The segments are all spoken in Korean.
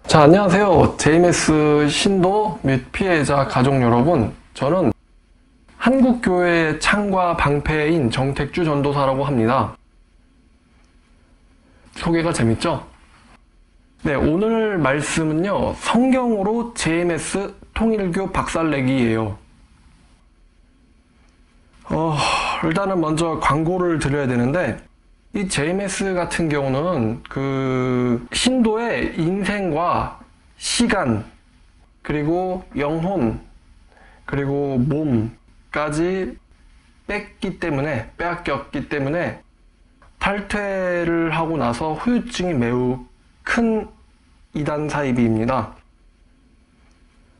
자, 안녕하세요. JMS 신도 및 피해자 가족 여러분. 저는 한국교회 창과 방패인 정택주 전도사라고 합니다. 소개가 재밌죠? 네, 오늘 말씀은요, 성경으로 JMS 통일교 박살내기예요. 일단은 먼저 광고를 드려야 되는데, 이 JMS 같은 경우는 그 신도의 인생과 시간, 그리고 영혼, 그리고 몸까지 빼앗겼기 때문에 탈퇴를 하고 나서 후유증이 매우 큰 이단 사이비입니다.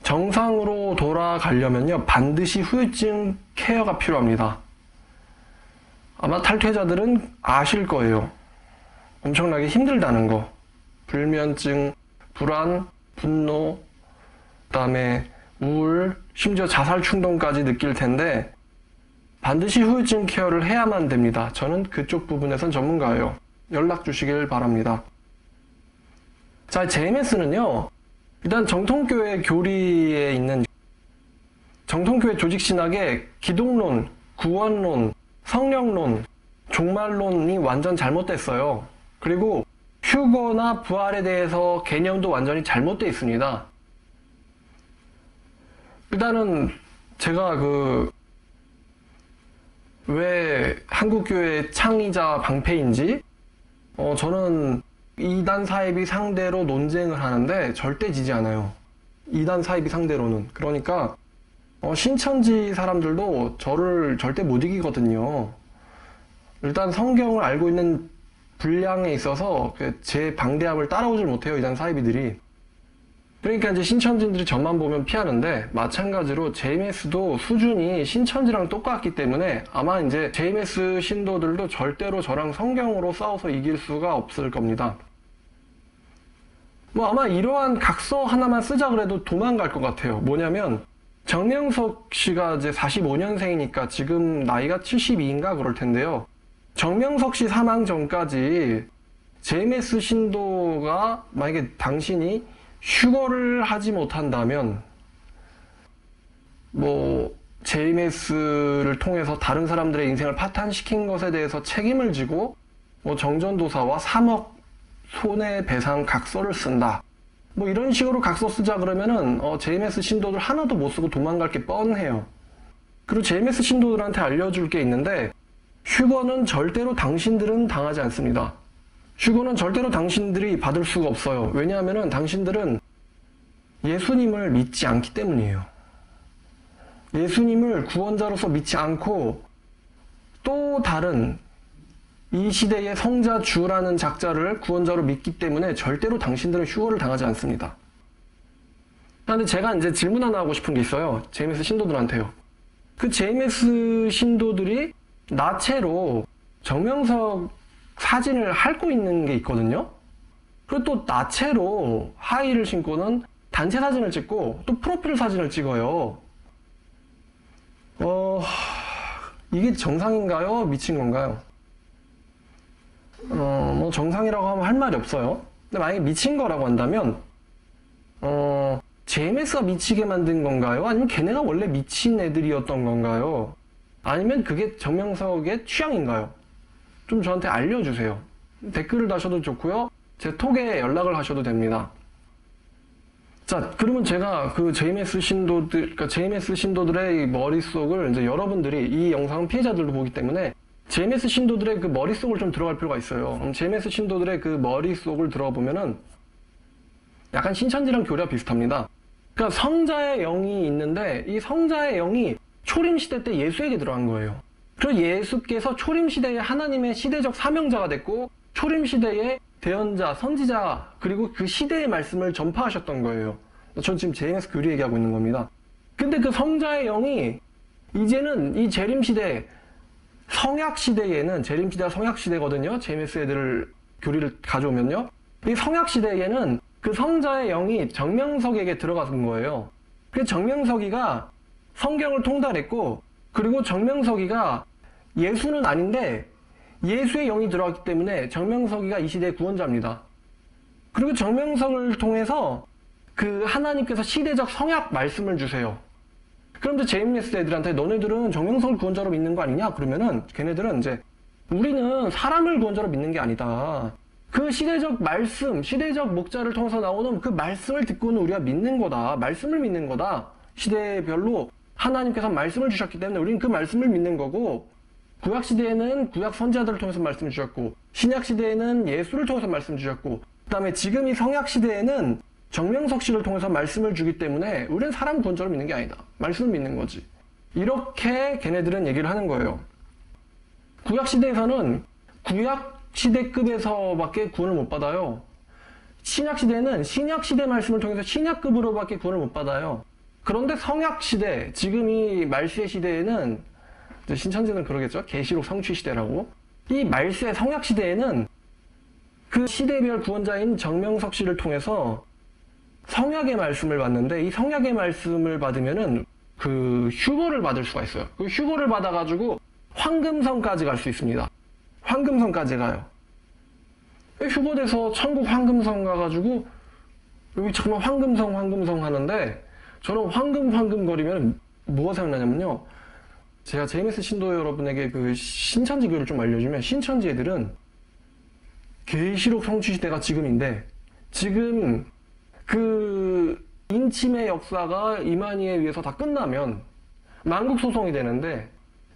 정상으로 돌아가려면요, 반드시 후유증 케어가 필요합니다. 아마 탈퇴자들은 아실 거예요. 엄청나게 힘들다는 거. 불면증, 불안, 분노, 그다음에 우울, 심지어 자살 충동까지 느낄 텐데 반드시 후유증 케어를 해야만 됩니다. 저는 그쪽 부분에선 전문가예요. 연락 주시길 바랍니다. 자, JMS는요, 일단 정통교회 교리에 있는 정통교회 조직신학의 기독론, 구원론, 성령론, 종말론이 완전 잘못됐어요. 그리고 휴거나 부활에 대해서 개념도 완전히 잘못되어 있습니다. 일단은 제가 왜 한국교회 창의자 방패인지 저는 이단 사이비 상대로 논쟁을 하는데 절대 지지 않아요. 이단 사이비 상대로는. 그러니까 신천지 사람들도 저를 절대 못 이기거든요. 일단 성경을 알고 있는 분량에 있어서 제 방대함을 따라오질 못해요, 이단 사이비들이. 그러니까 이제 신천지들이 저만 보면 피하는데, 마찬가지로 JMS도 수준이 신천지랑 똑같기 때문에 아마 이제 JMS 신도들도 절대로 저랑 성경으로 싸워서 이길 수가 없을 겁니다. 아마 이러한 각서 하나만 쓰자 그래도 도망갈 것 같아요. 뭐냐면 정명석 씨가 이제 45년생이니까 지금 나이가 72인가 그럴 텐데요. 정명석 씨 사망 전까지 JMS 신도가 만약에 당신이 휴거를 하지 못한다면 JMS를 통해서 다른 사람들의 인생을 파탄시킨 것에 대해서 책임을 지고 정전도사와 3억 손해배상 각서를 쓴다. 이런 식으로 각서 쓰자 그러면은 JMS 신도들 하나도 못 쓰고 도망갈 게 뻔해요. 그리고 JMS 신도들한테 알려줄 게 있는데, 휴거는 절대로 당신들은 당하지 않습니다. 휴거는 절대로 당신들이 받을 수가 없어요. 왜냐하면은 당신들은 예수님을 믿지 않기 때문이에요. 예수님을 구원자로서 믿지 않고 또 다른 이 시대의 성자주라는 작자를 구원자로 믿기 때문에 절대로 당신들은 휴거를 당하지 않습니다. 그런데 제가 이제 질문 하나 하고 싶은 게 있어요. JMS 신도들한테요. 그 JMS 신도들이 나체로 정명석 사진을 핥고 있는 게 있거든요. 그리고 또 나체로 하이힐을 신고는 단체 사진을 찍고 또 프로필 사진을 찍어요. 이게 정상인가요? 미친 건가요? 정상이라고 하면 할 말이 없어요. 근데 만약에 미친 거라고 한다면, JMS가 미치게 만든 건가요? 아니면 걔네가 원래 미친 애들이었던 건가요? 아니면 그게 정명석의 취향인가요? 좀 저한테 알려주세요. 댓글을 다셔도 좋고요. 제 톡에 연락을 하셔도 됩니다. 자, 그러면 제가 그 JMS 신도들의 머릿속을 이제 여러분들이 이 영상 피해자들도 보기 때문에 JMS 신도들의 그 머릿속을 좀 들어갈 필요가 있어요. 그럼 JMS 신도들의 그 머릿속을 들어보면은 약간 신천지랑 교리가 비슷합니다. 그러니까 성자의 영이 있는데 이 성자의 영이 초림시대 때 예수에게 들어간 거예요. 그래서 예수께서 초림시대의 하나님의 시대적 사명자가 됐고 초림시대의 대언자, 선지자, 그리고 그 시대의 말씀을 전파하셨던 거예요. 전 지금 JMS 교리 얘기하고 있는 겁니다. 근데 그 성자의 영이 이제는 이 재림시대, 성약시대에는, 재림시대가 성약시대거든요. JMS 애들 교리를 가져오면요. 이 성약시대에는 그 성자의 영이 정명석에게 들어간 거예요. 그래서 정명석이가 성경을 통달했고, 그리고 정명석이가 예수는 아닌데 예수의 영이 들어왔기 때문에 정명석이가 이 시대의 구원자입니다. 그리고 정명석을 통해서 그 하나님께서 시대적 성약 말씀을 주세요. 그런데 제임스 애들한테 너네들은 정명석을 구원자로 믿는 거 아니냐? 그러면은 걔네들은 이제 우리는 사람을 구원자로 믿는 게 아니다. 그 시대적 말씀, 시대적 목자를 통해서 나오는 그 말씀을 듣고는 우리가 믿는 거다. 말씀을 믿는 거다. 시대별로 하나님께서 말씀을 주셨기 때문에 우리는 그 말씀을 믿는 거고, 구약 시대에는 구약 선지자들을 통해서 말씀을 주셨고, 신약 시대에는 예수를 통해서 말씀을 주셨고, 그 다음에 지금 이 성약 시대에는 정명석 씨를 통해서 말씀을 주기 때문에 우리는 사람 구원자로 믿는 게 아니다. 말씀을 믿는 거지. 이렇게 걔네들은 얘기를 하는 거예요. 구약 시대에서는 구약 시대급에서밖에 구원을 못 받아요. 신약 시대는 신약 시대 말씀을 통해서 신약급으로밖에 구원을 못 받아요. 그런데 성약 시대, 지금 이 말세 시대에는, 신천지는 그러겠죠? 계시록 성취 시대라고. 이 말세 성약 시대에는 그 시대별 구원자인 정명석 씨를 통해서 성약의 말씀을 받는데, 이 성약의 말씀을 받으면은 그 휴거를 받을 수가 있어요. 그 휴거를 받아가지고 황금성까지 갈 수 있습니다. 황금성까지 가요. 휴거돼서 천국 황금성 가가지고 여기 정말 황금성 하는데, 저는 황금 거리면 뭐가 생각나냐면요, 제가 제임스 신도 여러분에게 그 신천지교를 좀 알려주면, 신천지 애들은 계시록 성취 시대가 지금인데, 지금 그 인침의 역사가 이만희에 의해서 다 끝나면 만국 소송이 되는데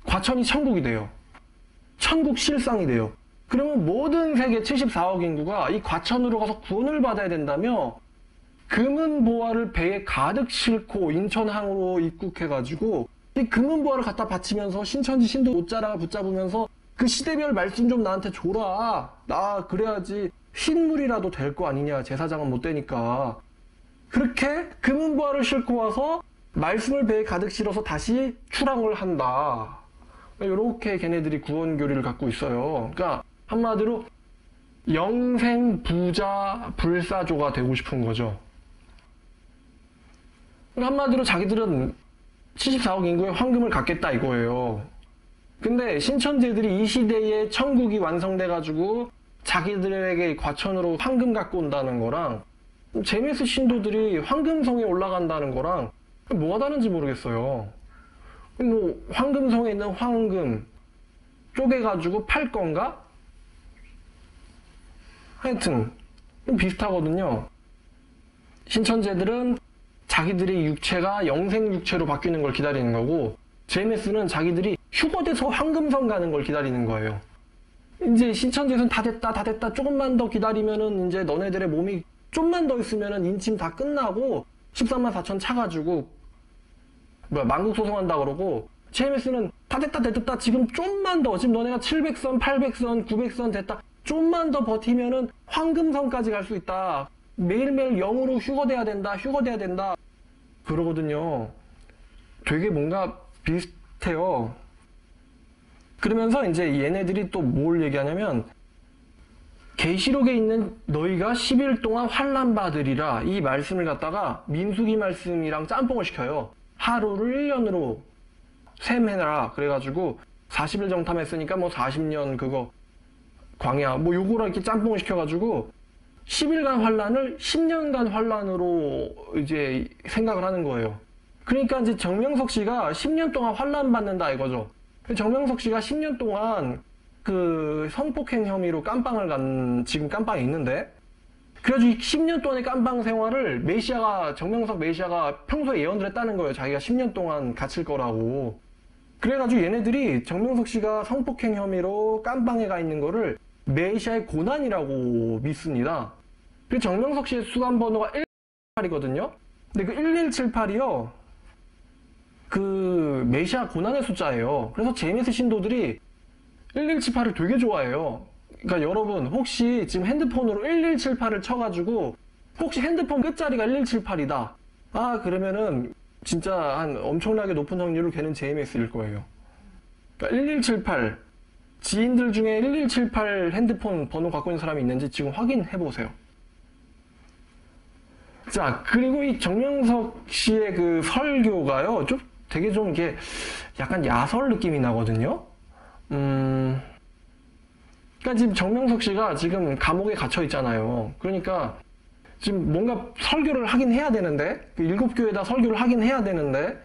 과천이 천국이 돼요. 천국 실상이 돼요. 그러면 모든 세계 74억 인구가 이 과천으로 가서 구원을 받아야 된다며 금은보화를 배에 가득 싣고 인천항으로 입국해가지고 이 금은보화를 갖다 바치면서 신천지 신도 옷자락을 붙잡으면서 그 시대별 말씀 좀 나한테 줘라. 나 그래야지 신물이라도 될 거 아니냐. 제사장은 못 되니까. 그렇게 금은보화를 싣고 와서 말씀을 배에 가득 실어서 다시 출항을 한다. 이렇게 걔네들이 구원교리를 갖고 있어요. 그러니까 한마디로 영생 부자 불사조가 되고 싶은 거죠. 한마디로 자기들은 74억 인구의 황금을 갖겠다 이거예요. 근데 신천지들이 이 시대에 천국이 완성돼가지고 자기들에게 과천으로 황금 갖고 온다는 거랑 제임스 신도들이 황금성에 올라간다는 거랑 뭐가 다른지 모르겠어요. 뭐 황금성에 있는 황금 쪼개가지고 팔 건가? 하여튼 좀 비슷하거든요. 신천지들은 자기들의 육체가 영생 육체로 바뀌는 걸 기다리는 거고, 제임스는 자기들이 휴거돼서 황금성 가는 걸 기다리는 거예요. 이제 신천지에서는 다 됐다 조금만 더 기다리면은 이제 너네들의 몸이 좀만 더 있으면은 인침 다 끝나고 13만 4천 차가지고 만국 소송한다 그러고, 제임스는 다 됐다 지금 좀만 더, 지금 너네가 700선 800선 900선 됐다, 좀만 더 버티면은 황금성까지 갈 수 있다. 매일매일 영으로 휴거돼야 된다 그러거든요. 되게 뭔가 비슷해요. 그러면서 이제 얘네들이 또 뭘 얘기하냐면, 계시록에 있는 너희가 10일 동안 환난 받으리라, 이 말씀을 갖다가 민수기 말씀이랑 짬뽕을 시켜요. 하루를 1년으로 셈해라. 그래가지고 40일 정탐했으니까 뭐 40년 그거 광야 뭐 요거랑 이렇게 짬뽕을 시켜가지고 10일간 환란을 10년간 환란으로 이제 생각을 하는 거예요. 그러니까 이제 정명석 씨가 10년 동안 환란 받는다 이거죠. 정명석 씨가 10년 동안 그 성폭행 혐의로 깜빵을 간, 지금 깜빵에 있는데, 그래가지고 10년 동안의 깜빵 생활을 정명석 메시아가 평소에 예언을 했다는 거예요. 자기가 10년 동안 갇힐 거라고. 그래가지고 얘네들이 정명석 씨가 성폭행 혐의로 깜빵에 가 있는 거를 메시아의 고난이라고 믿습니다. 그래서 정명석 씨의 수감 번호가 1178이거든요. 근데 그 1178이요, 그 메시아 고난의 숫자예요. 그래서 제임스 신도들이 1178을 되게 좋아해요. 그러니까 여러분 혹시 지금 핸드폰으로 1178을 쳐가지고 혹시 핸드폰 끝자리가 1178이다. 아 그러면은 진짜 한 엄청나게 높은 확률로 걔는 JMS일 거예요. 그러니까 1178 지인들 중에 1178 핸드폰 번호 갖고 있는 사람이 있는지 지금 확인해 보세요. 자, 그리고 이 정명석 씨의 그 설교가요, 좀 되게 좀 이게 약간 야설 느낌이 나거든요. 그러니까 지금 정명석 씨가 지금 감옥에 갇혀 있잖아요. 그러니까 지금 뭔가 설교를 하긴 해야 되는데, 그 7교회에다 설교를 하긴 해야 되는데,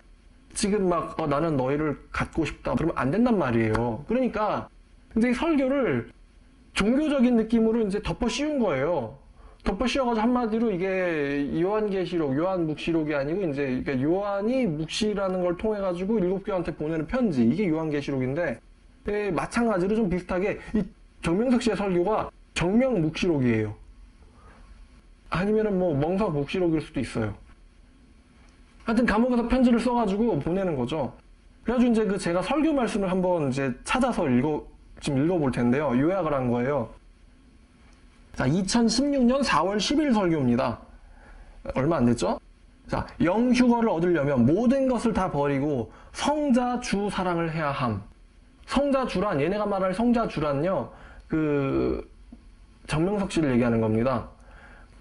지금 막 나는 너희를 갖고 싶다 그러면 안 된단 말이에요. 그러니까 이제 설교를 종교적인 느낌으로 이제 덮어 씌운 거예요. 덮어 씌워가지고 한마디로 이게 요한계시록, 요한묵시록이 아니고 이제 요한이 묵시라는 걸 통해 가지고 7교회한테 보내는 편지, 이게 요한계시록인데, 마찬가지로 좀 비슷하게 이 정명석 씨의 설교가 정명묵시록이에요. 아니면은 뭐 멍석묵시록일 수도 있어요. 하여튼 감옥에서 편지를 써가지고 보내는 거죠. 그래가지고 이제 그 제가 설교 말씀을 한번 이제 찾아서 지금 읽어볼 텐데요. 요약을 한 거예요. 자, 2016년 4월 10일 설교입니다. 얼마 안 됐죠? 자, 영휴거를 얻으려면 모든 것을 다 버리고 성자 주 사랑을 해야 함. 성자 주란, 얘네가 말할 성자 주란요, 그 정명석 씨를 얘기하는 겁니다.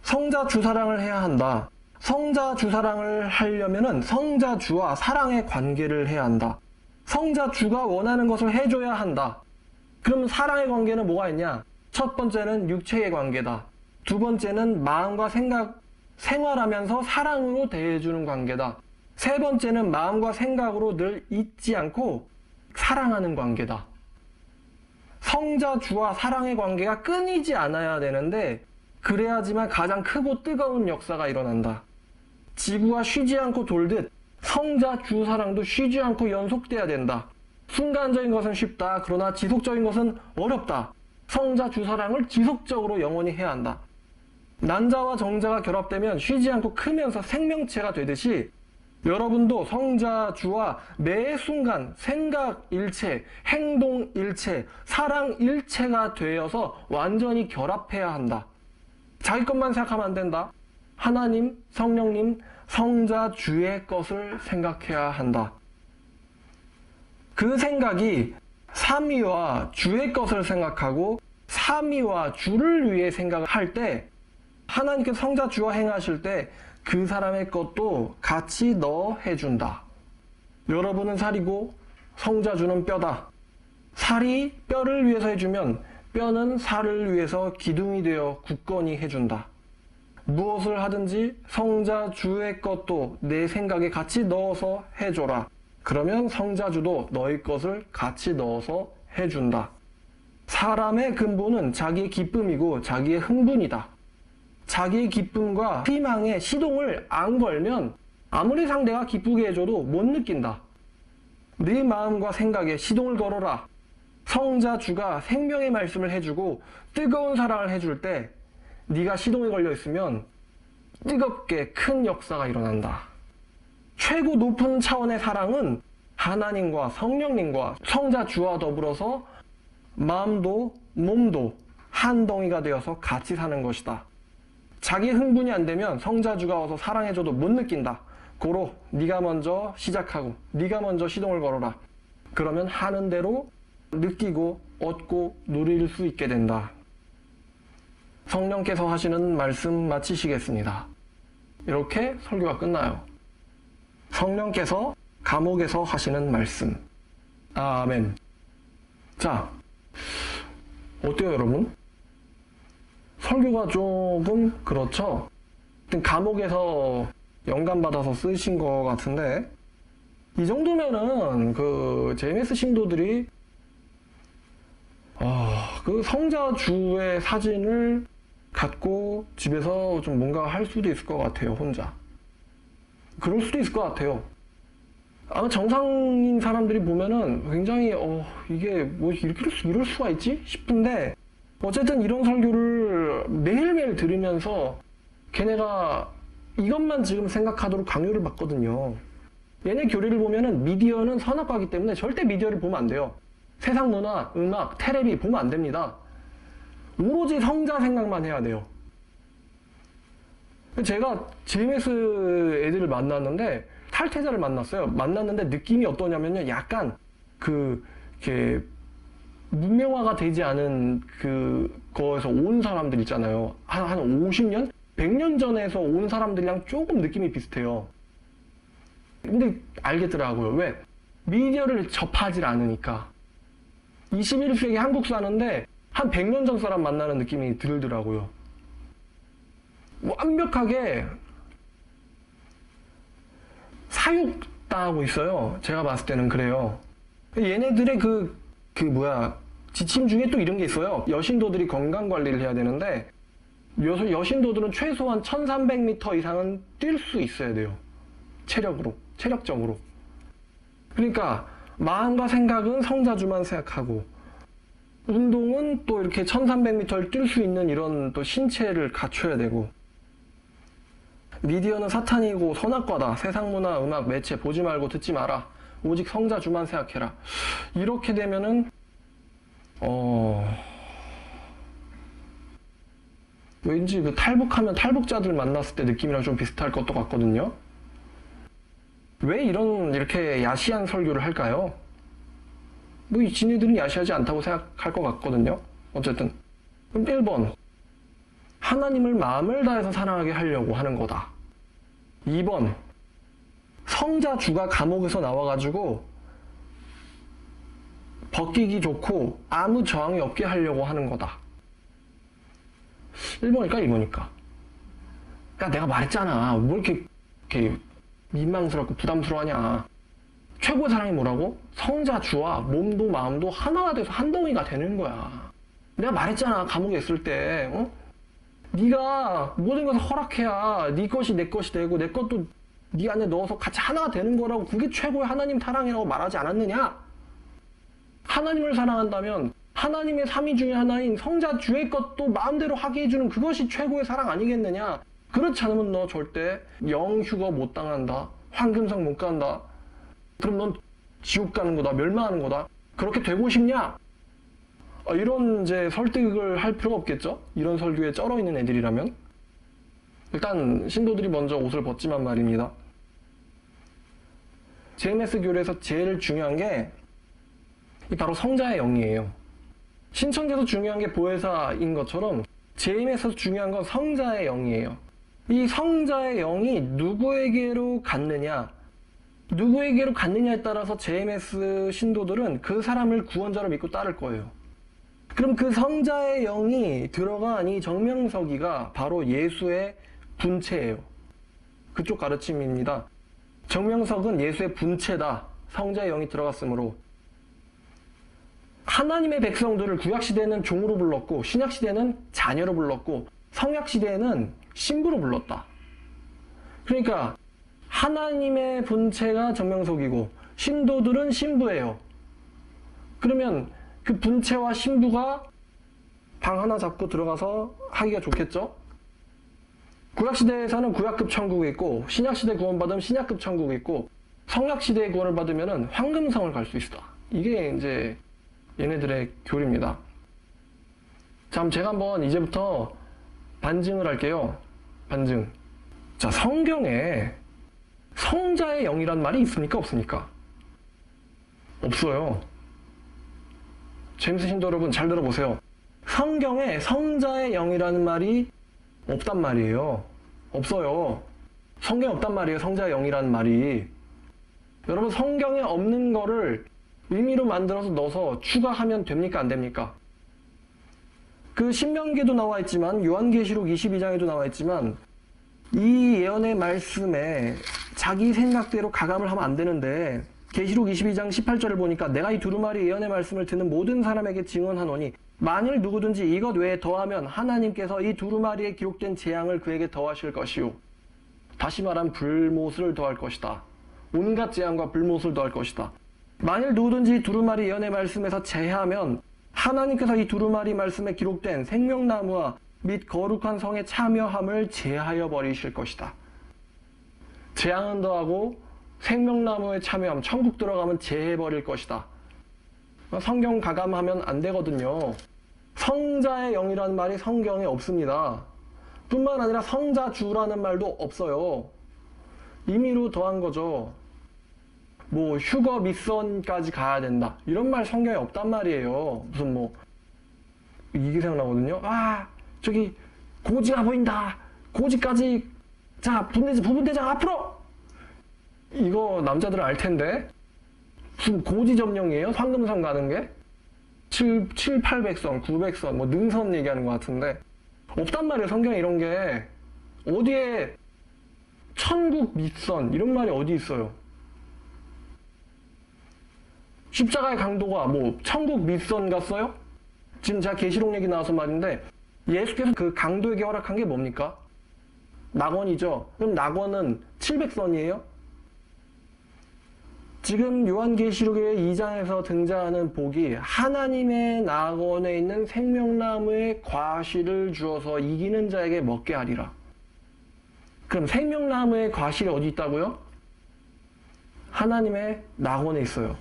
성자 주 사랑을 해야 한다. 성자 주 사랑을 하려면은 성자 주와 사랑의 관계를 해야 한다. 성자 주가 원하는 것을 해줘야 한다. 그러면 사랑의 관계는 뭐가 있냐? 첫 번째는 육체의 관계다. 두 번째는 마음과 생활하면서 사랑으로 대해주는 관계다. 세 번째는 마음과 생각으로 늘 잊지 않고 사랑하는 관계다. 성자 주와 사랑의 관계가 끊이지 않아야 되는데, 그래야지만 가장 크고 뜨거운 역사가 일어난다. 지구가 쉬지 않고 돌듯 성자 주 사랑도 쉬지 않고 연속돼야 된다. 순간적인 것은 쉽다. 그러나 지속적인 것은 어렵다. 성자 주 사랑을 지속적으로 영원히 해야 한다. 난자와 정자가 결합되면 쉬지 않고 크면서 생명체가 되듯이 여러분도 성자 주와 매 순간 생각 일체, 행동 일체, 사랑 일체가 되어서 완전히 결합해야 한다. 자기 것만 생각하면 안 된다. 하나님, 성령님, 성자 주의 것을 생각해야 한다. 그 생각이 삼위와 주의 것을 생각하고 삼위와 주를 위해 생각을 할 때, 하나님께서 성자 주와 행하실 때 그 사람의 것도 같이 넣어 해준다. 여러분은 살이고 성자 주는 뼈다. 살이 뼈를 위해서 해주면 뼈는 살을 위해서 기둥이 되어 굳건히 해준다. 무엇을 하든지 성자 주의 것도 내 생각에 같이 넣어서 해줘라. 그러면 성자 주도 너희 것을 같이 넣어서 해준다. 사람의 근본은 자기의 기쁨이고 자기의 흥분이다. 자기의 기쁨과 희망에 시동을 안 걸면 아무리 상대가 기쁘게 해줘도 못 느낀다. 네 마음과 생각에 시동을 걸어라. 성자 주가 생명의 말씀을 해주고 뜨거운 사랑을 해줄 때 네가 시동에 걸려 있으면 뜨겁게 큰 역사가 일어난다. 최고 높은 차원의 사랑은 하나님과 성령님과 성자 주와 더불어서 마음도 몸도 한 덩이가 되어서 같이 사는 것이다. 자기 흥분이 안 되면 성자주가 와서 사랑해줘도 못 느낀다. 고로 네가 먼저 시작하고 네가 먼저 시동을 걸어라. 그러면 하는 대로 느끼고 얻고 누릴 수 있게 된다. 성령께서 하시는 말씀 마치시겠습니다. 이렇게 설교가 끝나요. 성령께서 감옥에서 하시는 말씀. 아멘. 자, 어때요 여러분? 설교가 조금 그렇죠? 감옥에서 영감받아서 쓰신 것 같은데, 이 정도면은 그 JMS 신도들이 그 성자주의 사진을 갖고 집에서 좀 뭔가 할 수도 있을 것 같아요. 혼자 그럴 수도 있을 것 같아요. 아마 정상인 사람들이 보면은 굉장히 이게 뭐 이럴 수가 있지 싶은데, 어쨌든 이런 설교를 매일매일 들으면서 걔네가 이것만 지금 생각하도록 강요를 받거든요. 얘네 교리를 보면은 미디어는 선악과이기 때문에 절대 미디어를 보면 안 돼요. 세상 문화, 음악, 테레비 보면 안 됩니다. 오로지 성자 생각만 해야 돼요. 제가 JMS 애들을 만났는데, 탈퇴자를 만났어요. 만났는데 느낌이 어떠냐면요, 약간 이렇게 문명화가 되지 않은 거에서 온 사람들 있잖아요. 한 50년? 100년 전에서 온 사람들이랑 조금 느낌이 비슷해요. 근데 알겠더라고요. 왜? 미디어를 접하지 않으니까. 21세기 한국 사는데 한 100년 전 사람 만나는 느낌이 들더라고요. 완벽하게 사육당하고 있어요. 제가 봤을 때는 그래요. 얘네들의 지침 중에 또 이런 게 있어요. 여신도들이 건강 관리를 해야 되는데, 여신도들은 최소한 1300m 이상은 뛸 수 있어야 돼요. 체력적으로. 그러니까, 마음과 생각은 성자주만 생각하고, 운동은 또 이렇게 1300m를 뛸 수 있는 이런 또 신체를 갖춰야 되고, 미디어는 사탄이고 선악과다. 세상 문화, 음악, 매체 보지 말고 듣지 마라. 오직 성자주만 생각해라. 이렇게 되면은 왠지 탈북하면 탈북자들 만났을 때 느낌이랑 좀 비슷할 것도 같거든요. 왜 이렇게 야시한 설교를 할까요? 이 지네들은 야시하지 않다고 생각할 것 같거든요. 어쨌든. 그럼 1번. 하나님을 마음을 다해서 사랑하게 하려고 하는 거다. 2번. 성자주가 감옥에서 나와가지고 벗기기 좋고 아무 저항이 없게 하려고 하는 거다. 1번일까 2번일까? 야, 내가 말했잖아. 뭘 이렇게 민망스럽고 부담스러워하냐. 최고의 사랑이 뭐라고? 성자주와 몸도 마음도 하나가 돼서 한 덩이가 되는 거야. 내가 말했잖아. 감옥에 있을 때. 네가 모든 것을 허락해야 네 것이 내 것이 되고 내 것도 네 안에 넣어서 같이 하나가 되는 거라고. 그게 최고의 하나님 사랑이라고 말하지 않았느냐? 하나님을 사랑한다면 하나님의 삼위 중에 하나인 성자주의 것도 마음대로 하게 해주는 그것이 최고의 사랑 아니겠느냐? 그렇지 않으면 너 절대 영휴거 못 당한다. 황금성 못 간다. 그럼 넌 지옥 가는 거다. 멸망하는 거다. 그렇게 되고 싶냐? 이런 이제 설득을 할 필요가 없겠죠? 이런 설교에 쩔어 있는 애들이라면. 일단 신도들이 먼저 옷을 벗지만 말입니다. JMS 교례에서 제일 중요한 게 바로 성자의 영이에요. 신천지에서 중요한 게 보혜사인 것처럼 JMS에서 중요한 건 성자의 영이에요. 이 성자의 영이 누구에게로 갔느냐에 따라서 JMS 신도들은 그 사람을 구원자로 믿고 따를 거예요. 그럼 그 성자의 영이 들어간 이 정명석이가 바로 예수의 분체예요. 그쪽 가르침입니다. 정명석은 예수의 분체다. 성자의 영이 들어갔으므로. 하나님의 백성들을 구약시대에는 종으로 불렀고 신약시대에는 자녀로 불렀고 성약시대에는 신부로 불렀다. 그러니까 하나님의 분체가 정명석이고 신도들은 신부예요. 그러면 그 분체와 신부가 방 하나 잡고 들어가서 하기가 좋겠죠? 구약시대에서는 구약급 천국이 있고 신약시대 구원받으면 신약급 천국이 있고 성약시대의 구원을 받으면 황금성을 갈 수 있다. 이게 이제 얘네들의 교리입니다. 자, 그럼 제가 한번 이제부터 반증을 할게요. 반증. 자, 성경에 성자의 영이란 말이 있습니까? 없습니까? 없어요. 제임스 신도 여러분 잘 들어보세요. 성경에 성자의 영이라는 말이 없단 말이에요. 없어요. 성경에 없단 말이에요. 성자의 영이라는 말이. 여러분 성경에 없는 거를 의미로 만들어서 넣어서 추가하면 됩니까? 안 됩니까? 그 신명기에도 나와 있지만 요한계시록 22장에도 나와 있지만 이 예언의 말씀에 자기 생각대로 가감을 하면 안 되는데 계시록 22장 18절을 보니까 내가 이 두루마리 예언의 말씀을 듣는 모든 사람에게 증언하노니 만일 누구든지 이것 외에 더하면 하나님께서 이 두루마리에 기록된 재앙을 그에게 더하실 것이요. 다시 말하면 불못을 더할 것이다. 온갖 재앙과 불못을 더할 것이다. 만일 누구든지 두루마리 예언의 말씀에서 제하면 하나님께서 이 두루마리 말씀에 기록된 생명나무와 및 거룩한 성에 참여함을 제하여 버리실 것이다. 재앙은 더하고 생명나무에 참여함, 천국 들어가면 제해버릴 것이다. 성경 가감하면 안 되거든요. 성자의 영이라는 말이 성경에 없습니다. 뿐만 아니라 성자주라는 말도 없어요. 임의로 더한 거죠. 뭐 휴거 밑선까지 가야 된다. 이런 말 성경에 없단 말이에요. 무슨 뭐 이게 생각나거든요. 아, 저기 고지가 보인다. 고지까지 자, 부분대장 앞으로! 이거 남자들은 알 텐데. 무슨 고지 점령이에요? 황금선 가는 게? 800선, 900선, 뭐 능선 얘기하는 것 같은데. 없단 말이에요, 성경에 이런 게. 어디에 천국 밑선 이런 말이 어디 있어요? 십자가의 강도가 뭐 천국 밑선 같어요? 지금 제가 계시록 얘기 나와서 말인데 예수께서 그 강도에게 허락한 게 뭡니까? 낙원이죠. 그럼 낙원은 700선이에요? 지금 요한계시록의 2장에서 등장하는 복이 하나님의 낙원에 있는 생명나무의 과실을 주어서 이기는 자에게 먹게 하리라. 그럼 생명나무의 과실이 어디 있다고요? 하나님의 낙원에 있어요.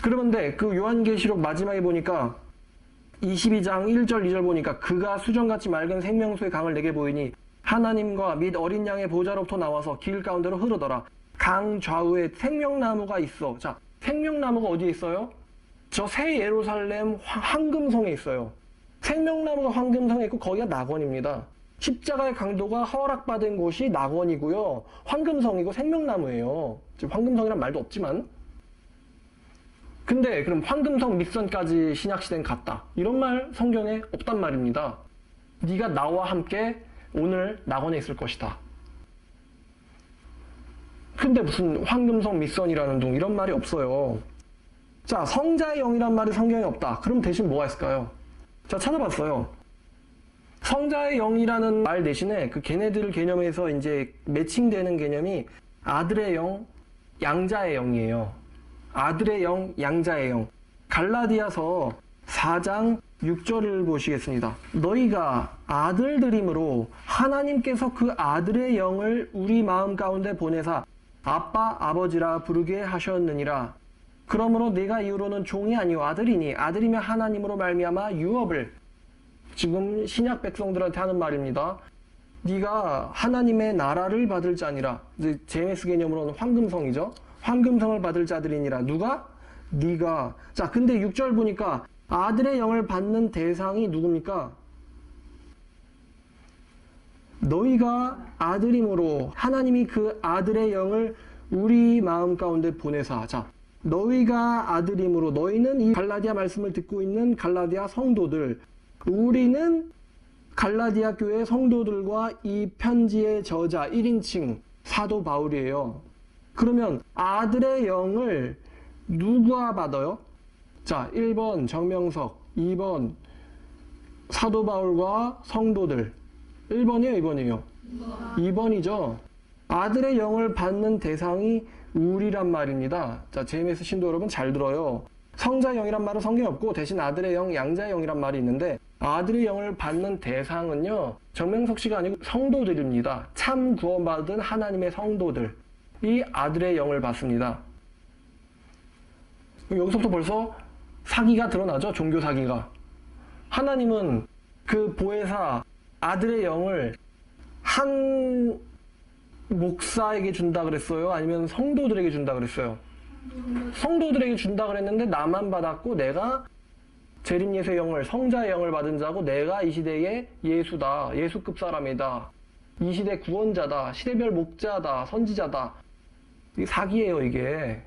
그런데 그 요한계시록 마지막에 보니까 22장 1절 2절 보니까 그가 수정같이 맑은 생명수의 강을 내게 보이니 하나님과 및 어린 양의 보좌로부터 나와서 길 가운데로 흐르더라. 강 좌우에 생명나무가 있어. 자, 생명나무가 어디에 있어요? 저 새 예루살렘 황금성에 있어요. 생명나무가 황금성에 있고 거기가 낙원입니다. 십자가의 강도가 허락받은 곳이 낙원이고요. 황금성이고 생명나무예요. 지금 황금성이란 말도 없지만. 근데 그럼 황금성 밑선까지 신약시대는 갔다. 이런 말 성경에 없단 말입니다. 네가 나와 함께 오늘 낙원에 있을 것이다. 근데 무슨 황금성 밑선이라는 둥 이런 말이 없어요. 자, 성자의 영이란 말이 성경에 없다. 그럼 대신 뭐가 있을까요? 자, 찾아봤어요. 성자의 영이라는 말 대신에 그 걔네들 개념에서 이제 매칭되는 개념이 아들의 영, 양자의 영이에요. 아들의 영, 양자의 영. 갈라디아서 4장 6절을 보시겠습니다. 너희가 아들들이므로 하나님께서 그 아들의 영을 우리 마음 가운데 보내사 아빠, 아버지라 부르게 하셨느니라. 그러므로 내가 이후로는 종이 아니요 아들이니 아들이며 하나님으로 말미암아 유업을 지금 신약 백성들한테 하는 말입니다. 네가 하나님의 나라를 받을 자니라. 이제 제메스 개념으로는 황금성이죠. 황금성을 받을 자들이니라. 누가? 네가. 자, 근데 6절 보니까 아들의 영을 받는 대상이 누굽니까? 너희가 아들임으로 하나님이 그 아들의 영을 우리 마음 가운데 보내사. 자, 너희가 아들임으로 너희는 이 갈라디아 말씀을 듣고 있는 갈라디아 성도들, 우리는 갈라디아 교회 성도들과 이 편지의 저자 1인칭 사도 바울이에요. 그러면 아들의 영을 누가 받아요? 자, 1번 정명석, 2번 사도 바울과 성도들. 1번이에요, 2번이에요? 2번이죠. 아들의 영을 받는 대상이 우리란 말입니다. 자, JMS 신도 여러분 잘 들어요. 성자의 영이란 말은 성경에 없고 대신 아들의 영, 양자의 영이란 말이 있는데 아들의 영을 받는 대상은요, 정명석 씨가 아니고 성도들입니다. 참 구원받은 하나님의 성도들. 이 아들의 영을 받습니다. 여기서부터 벌써 사기가 드러나죠? 종교 사기가. 하나님은 그 보혜사 아들의 영을 한 목사에게 준다 그랬어요? 아니면 성도들에게 준다 그랬어요? 성도들에게 준다 그랬는데 나만 받았고 내가 재림예수의 영을, 성자의 영을 받은 자고 내가 이 시대의 예수다, 예수급 사람이다, 이 시대 구원자다, 시대별 목자다, 선지자다. 이게 사기예요, 이게.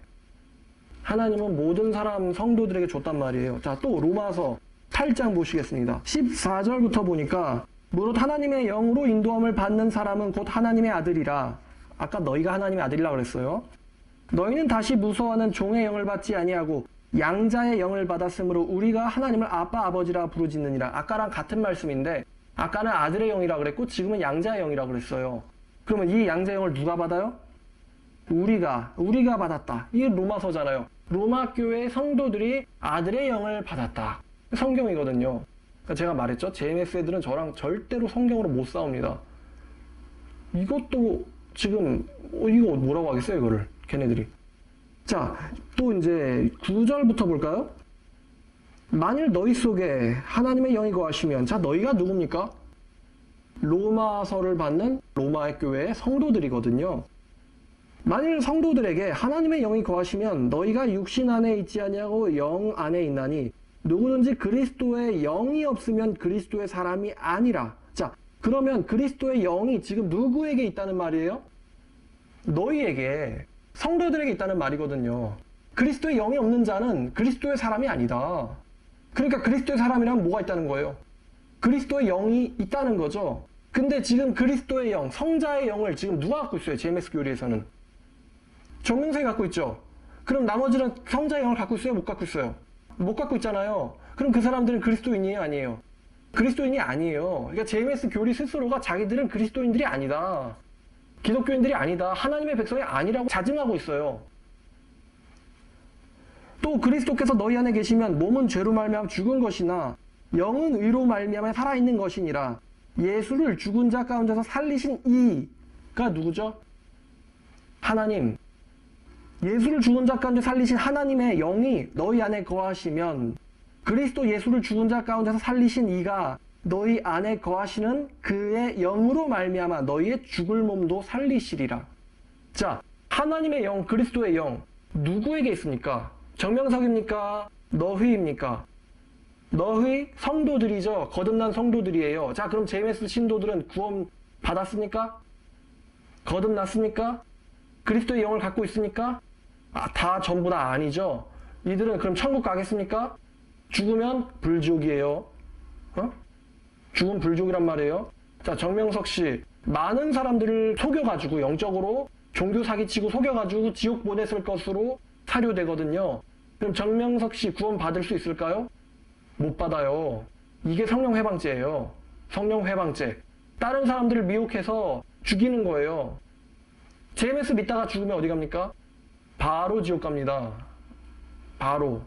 하나님은 모든 사람 성도들에게 줬단 말이에요. 자, 또 로마서 8장 보시겠습니다. 14절부터 보니까 무릇 하나님의 영으로 인도함을 받는 사람은 곧 하나님의 아들이라. 아까 너희가 하나님의 아들이라 그랬어요. 너희는 다시 무서워하는 종의 영을 받지 아니하고 양자의 영을 받았으므로 우리가 하나님을 아빠 아버지라 부르짖느니라. 아까랑 같은 말씀인데 아까는 아들의 영이라 그랬고 지금은 양자의 영이라 그랬어요. 그러면 이 양자의 영을 누가 받아요? 우리가 받았다. 이게 로마서잖아요. 로마 교회 성도들이 아들의 영을 받았다. 성경이거든요. 그러니까 제가 말했죠. JMS 애들은 저랑 절대로 성경으로 못 싸웁니다. 이것도 지금 이거 뭐라고 하겠어요, 이거를 걔네들이. 자, 또 이제 9절부터 볼까요? 만일 너희 속에 하나님의 영이 거하시면, 자, 너희가 누굽니까? 로마서를 받는 로마의 교회의 성도들이거든요. 만일 성도들에게 하나님의 영이 거하시면 너희가 육신 안에 있지 아니하고 영 안에 있나니 누구든지 그리스도의 영이 없으면 그리스도의 사람이 아니라. 자, 그러면 그리스도의 영이 지금 누구에게 있다는 말이에요? 너희에게, 성도들에게 있다는 말이거든요. 그리스도의 영이 없는 자는 그리스도의 사람이 아니다. 그러니까 그리스도의 사람이라면 뭐가 있다는 거예요? 그리스도의 영이 있다는 거죠. 근데 지금 그리스도의 영, 성자의 영을 지금 누가 갖고 있어요? JMS 교리에서는. 정명석이 갖고 있죠. 그럼 나머지는 성자의 영을 갖고 있어요? 못 갖고 있어요? 못 갖고 있잖아요. 그럼 그 사람들은 그리스도인이에요? 아니에요? 그리스도인이 아니에요. 그러니까 JMS 교리 스스로가 자기들은 그리스도인들이 아니다. 기독교인들이 아니다. 하나님의 백성이 아니라고 자증하고 있어요. 또 그리스도께서 너희 안에 계시면 몸은 죄로 말미암아 죽은 것이나 영은 의로 말미암아 살아있는 것이니라. 예수를 죽은 자 가운데서 살리신 이가 누구죠? 하나님. 예수를 죽은 자 가운데 살리신 하나님의 영이 너희 안에 거하시면 그리스도 예수를 죽은 자 가운데서 살리신 이가 너희 안에 거하시는 그의 영으로 말미암아 너희의 죽을 몸도 살리시리라. 자, 하나님의 영, 그리스도의 영 누구에게 있습니까? 정명석입니까? 너희입니까? 너희 성도들이죠. 거듭난 성도들이에요. 자, 그럼 JMS 신도들은 구원 받았습니까? 거듭났습니까? 그리스도의 영을 갖고 있습니까? 다 전부 다 아니죠. 이들은 그럼 천국 가겠습니까? 죽으면 불지옥이에요. 죽으면 불지옥이란 말이에요. 자, 정명석 씨 많은 사람들을 속여가지고 영적으로 종교 사기치고 속여가지고 지옥 보냈을 것으로 사료되거든요. 그럼 정명석 씨 구원 받을 수 있을까요? 못 받아요. 이게 성령 회방죄예요. 성령 회방죄. 다른 사람들을 미혹해서 죽이는 거예요. JMS 믿다가 죽으면 어디 갑니까? 바로 지옥 갑니다. 바로.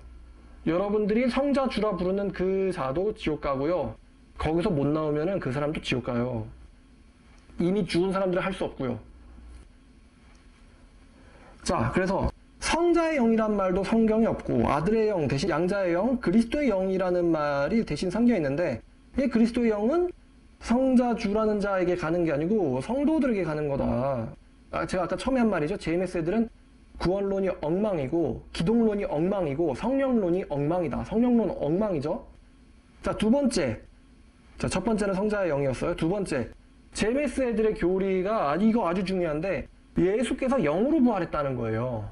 여러분들이 성자 주라 부르는 그 자도 지옥 가고요. 거기서 못 나오면은 그 사람도 지옥 가요. 이미 죽은 사람들은 할 수 없고요. 자, 그래서 성자의 영이란 말도 성경에 없고 아들의 영 대신 양자의 영, 그리스도의 영이라는 말이 대신 성경에 있는데 이 그리스도의 영은 성자 주라는 자에게 가는 게 아니고 성도들에게 가는 거다. 제가 아까 처음에 한 말이죠. JMS 애들은 구원론이 엉망이고 기독론이 엉망이고 성령론이 엉망이다. 성령론 엉망이죠. 자, 두 번째. 자, 첫 번째는 성자의 영이었어요. 두 번째. JMS 애들의 교리가 이거 아주 중요한데 예수께서 영으로 부활했다는 거예요.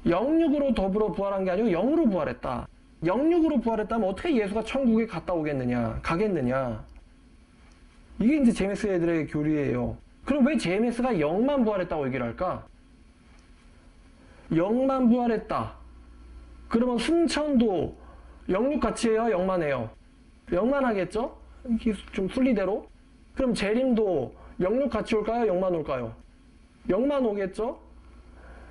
영육으로 더불어 부활한 게 아니고 영으로 부활했다. 영육으로 부활했다면 어떻게 예수가 천국에 갔다 오겠느냐? 가겠느냐? 이게 이제 JMS 애들의 교리예요. 그럼 왜 JMS가 영만 부활했다고 얘기를 할까? 영만 부활했다. 그러면 승천도 영육 같이 해요? 영만 해요? 영만 하겠죠? 이게 좀 순리대로. 그럼 재림도 영육 같이 올까요? 영만 올까요? 영만 오겠죠?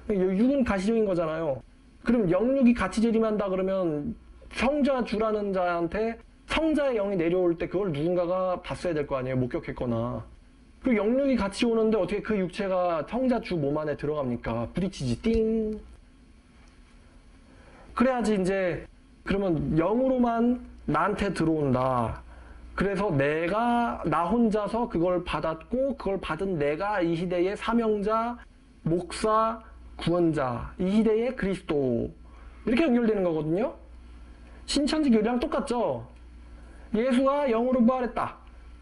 육은 가시적인 거잖아요. 그럼 영육이 같이 재림한다 그러면 성자 주라는 자한테 성자의 영이 내려올 때 그걸 누군가가 봤어야 될 거 아니에요. 목격했거나. 그 영육이 같이 오는데 어떻게 그 육체가 성자 주 몸 안에 들어갑니까? 부딪히지 띵. 그래야지 이제 그러면 영으로만 나한테 들어온다. 그래서 내가 나 혼자서 그걸 받았고 그걸 받은 내가 이 시대의 사명자, 목사, 구원자, 이 시대의 그리스도 이렇게 연결되는 거거든요. 신천지 교리랑 똑같죠. 예수가 영으로 부활했다.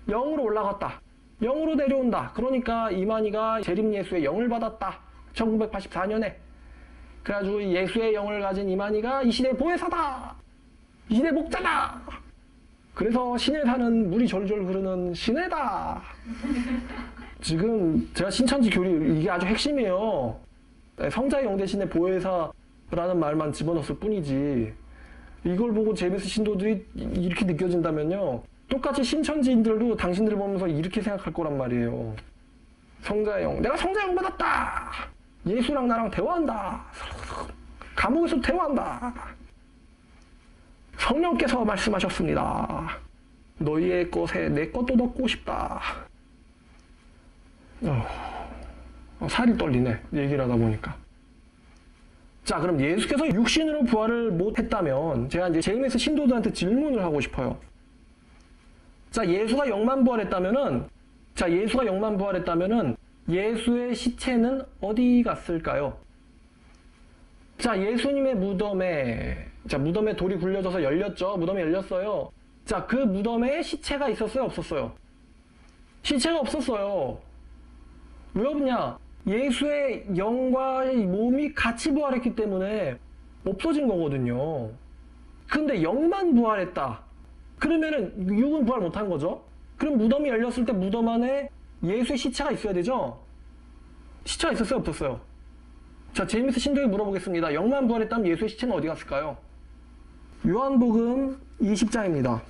영으로 올라갔다. 영으로 내려온다. 그러니까 이만희가 재림 예수의 영을 받았다. 1984년에. 그래가지고 예수의 영을 가진 이만희가 이 시대의 보혜사다. 이 시대의 목자다. 그래서 신에 사는 물이 졸졸 흐르는 신해다. 지금 제가 신천지 교리 이게 아주 핵심이에요. 성자의 영 대신에 보혜사라는 말만 집어넣었을 뿐이지. 이걸 보고 JMS 신도들이 이렇게 느껴진다면요. 똑같이 신천지인들도 당신들을 보면서 이렇게 생각할 거란 말이에요. 성자의 영. 내가 성자의 영 받았다. 예수랑 나랑 대화한다. 감옥에서 대화한다. 성령께서 말씀하셨습니다. 너희의 것에 내 것도 넣고 싶다. 살이 떨리네. 얘기를 하다 보니까. 자, 그럼 예수께서 육신으로 부활을 못했다면 제가 이제 JMS 신도들한테 질문을 하고 싶어요. 자, 예수가 영만 부활했다면은 예수의 시체는 어디 갔을까요? 자, 예수님의 무덤에 돌이 굴려져서 열렸죠. 무덤이 열렸어요. 자, 그 무덤에 시체가 있었어요? 없었어요? 시체가 없었어요. 왜 없냐? 예수의 영과 몸이 같이 부활했기 때문에 없어진 거거든요. 근데 영만 부활했다. 그러면은 육은 부활 못한 거죠? 그럼 무덤이 열렸을 때 무덤 안에 예수의 시체가 있어야 되죠? 시체가 있었어요, 없었어요? 자, 제임스 신도에 물어보겠습니다. 영만 부활했다면 예수의 시체는 어디 갔을까요? 요한복음 20장입니다.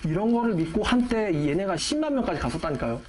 이런 거를 믿고 한때 얘네가 10만 명까지 갔었다니까요.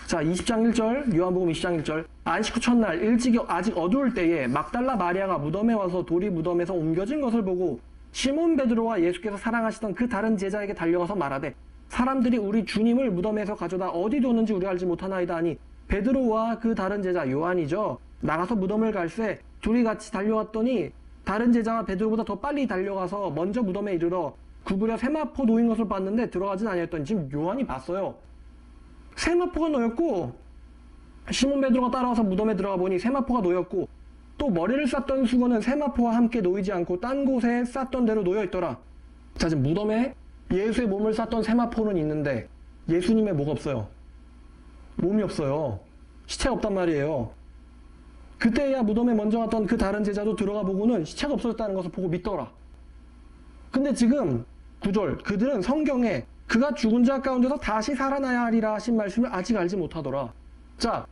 자, 20장 1절, 요한복음 20장 1절. 안식 후 첫날 일찍이 아직 어두울 때에 막달라 마리아가 무덤에 와서 돌이 무덤에서 옮겨진 것을 보고 시몬 베드로와 예수께서 사랑하시던 그 다른 제자에게 달려가서 말하되 사람들이 우리 주님을 무덤에서 가져다 어디 뒀는지 우리가 알지 못하나이다 하니 베드로와 그 다른 제자 요한이죠. 나가서 무덤을 갈새 둘이 같이 달려갔더니 다른 제자가 베드로보다 더 빨리 달려가서 먼저 무덤에 이르러 구부려 세마포 놓인 것을 봤는데 들어가진 아니었더니 지금 요한이 봤어요. 세마포가 놓였고 시몬 베드로가 따라와서 무덤에 들어가 보니 세마포가 놓였고 또 머리를 쌌던 수건은 세마포와 함께 놓이지 않고 딴 곳에 쌌던 대로 놓여 있더라. 자, 지금 무덤에 예수의 몸을 쌌던 세마포는 있는데 예수님의 뭐가 없어요? 몸이 없어요. 시체가 없단 말이에요. 그때야 무덤에 먼저 갔던 그 다른 제자도 들어가 보고는 시체가 없어졌다는 것을 보고 믿더라. 근데 지금 9절 그들은 성경에 그가 죽은 자 가운데서 다시 살아나야 하리라 하신 말씀을 아직 알지 못하더라. 자,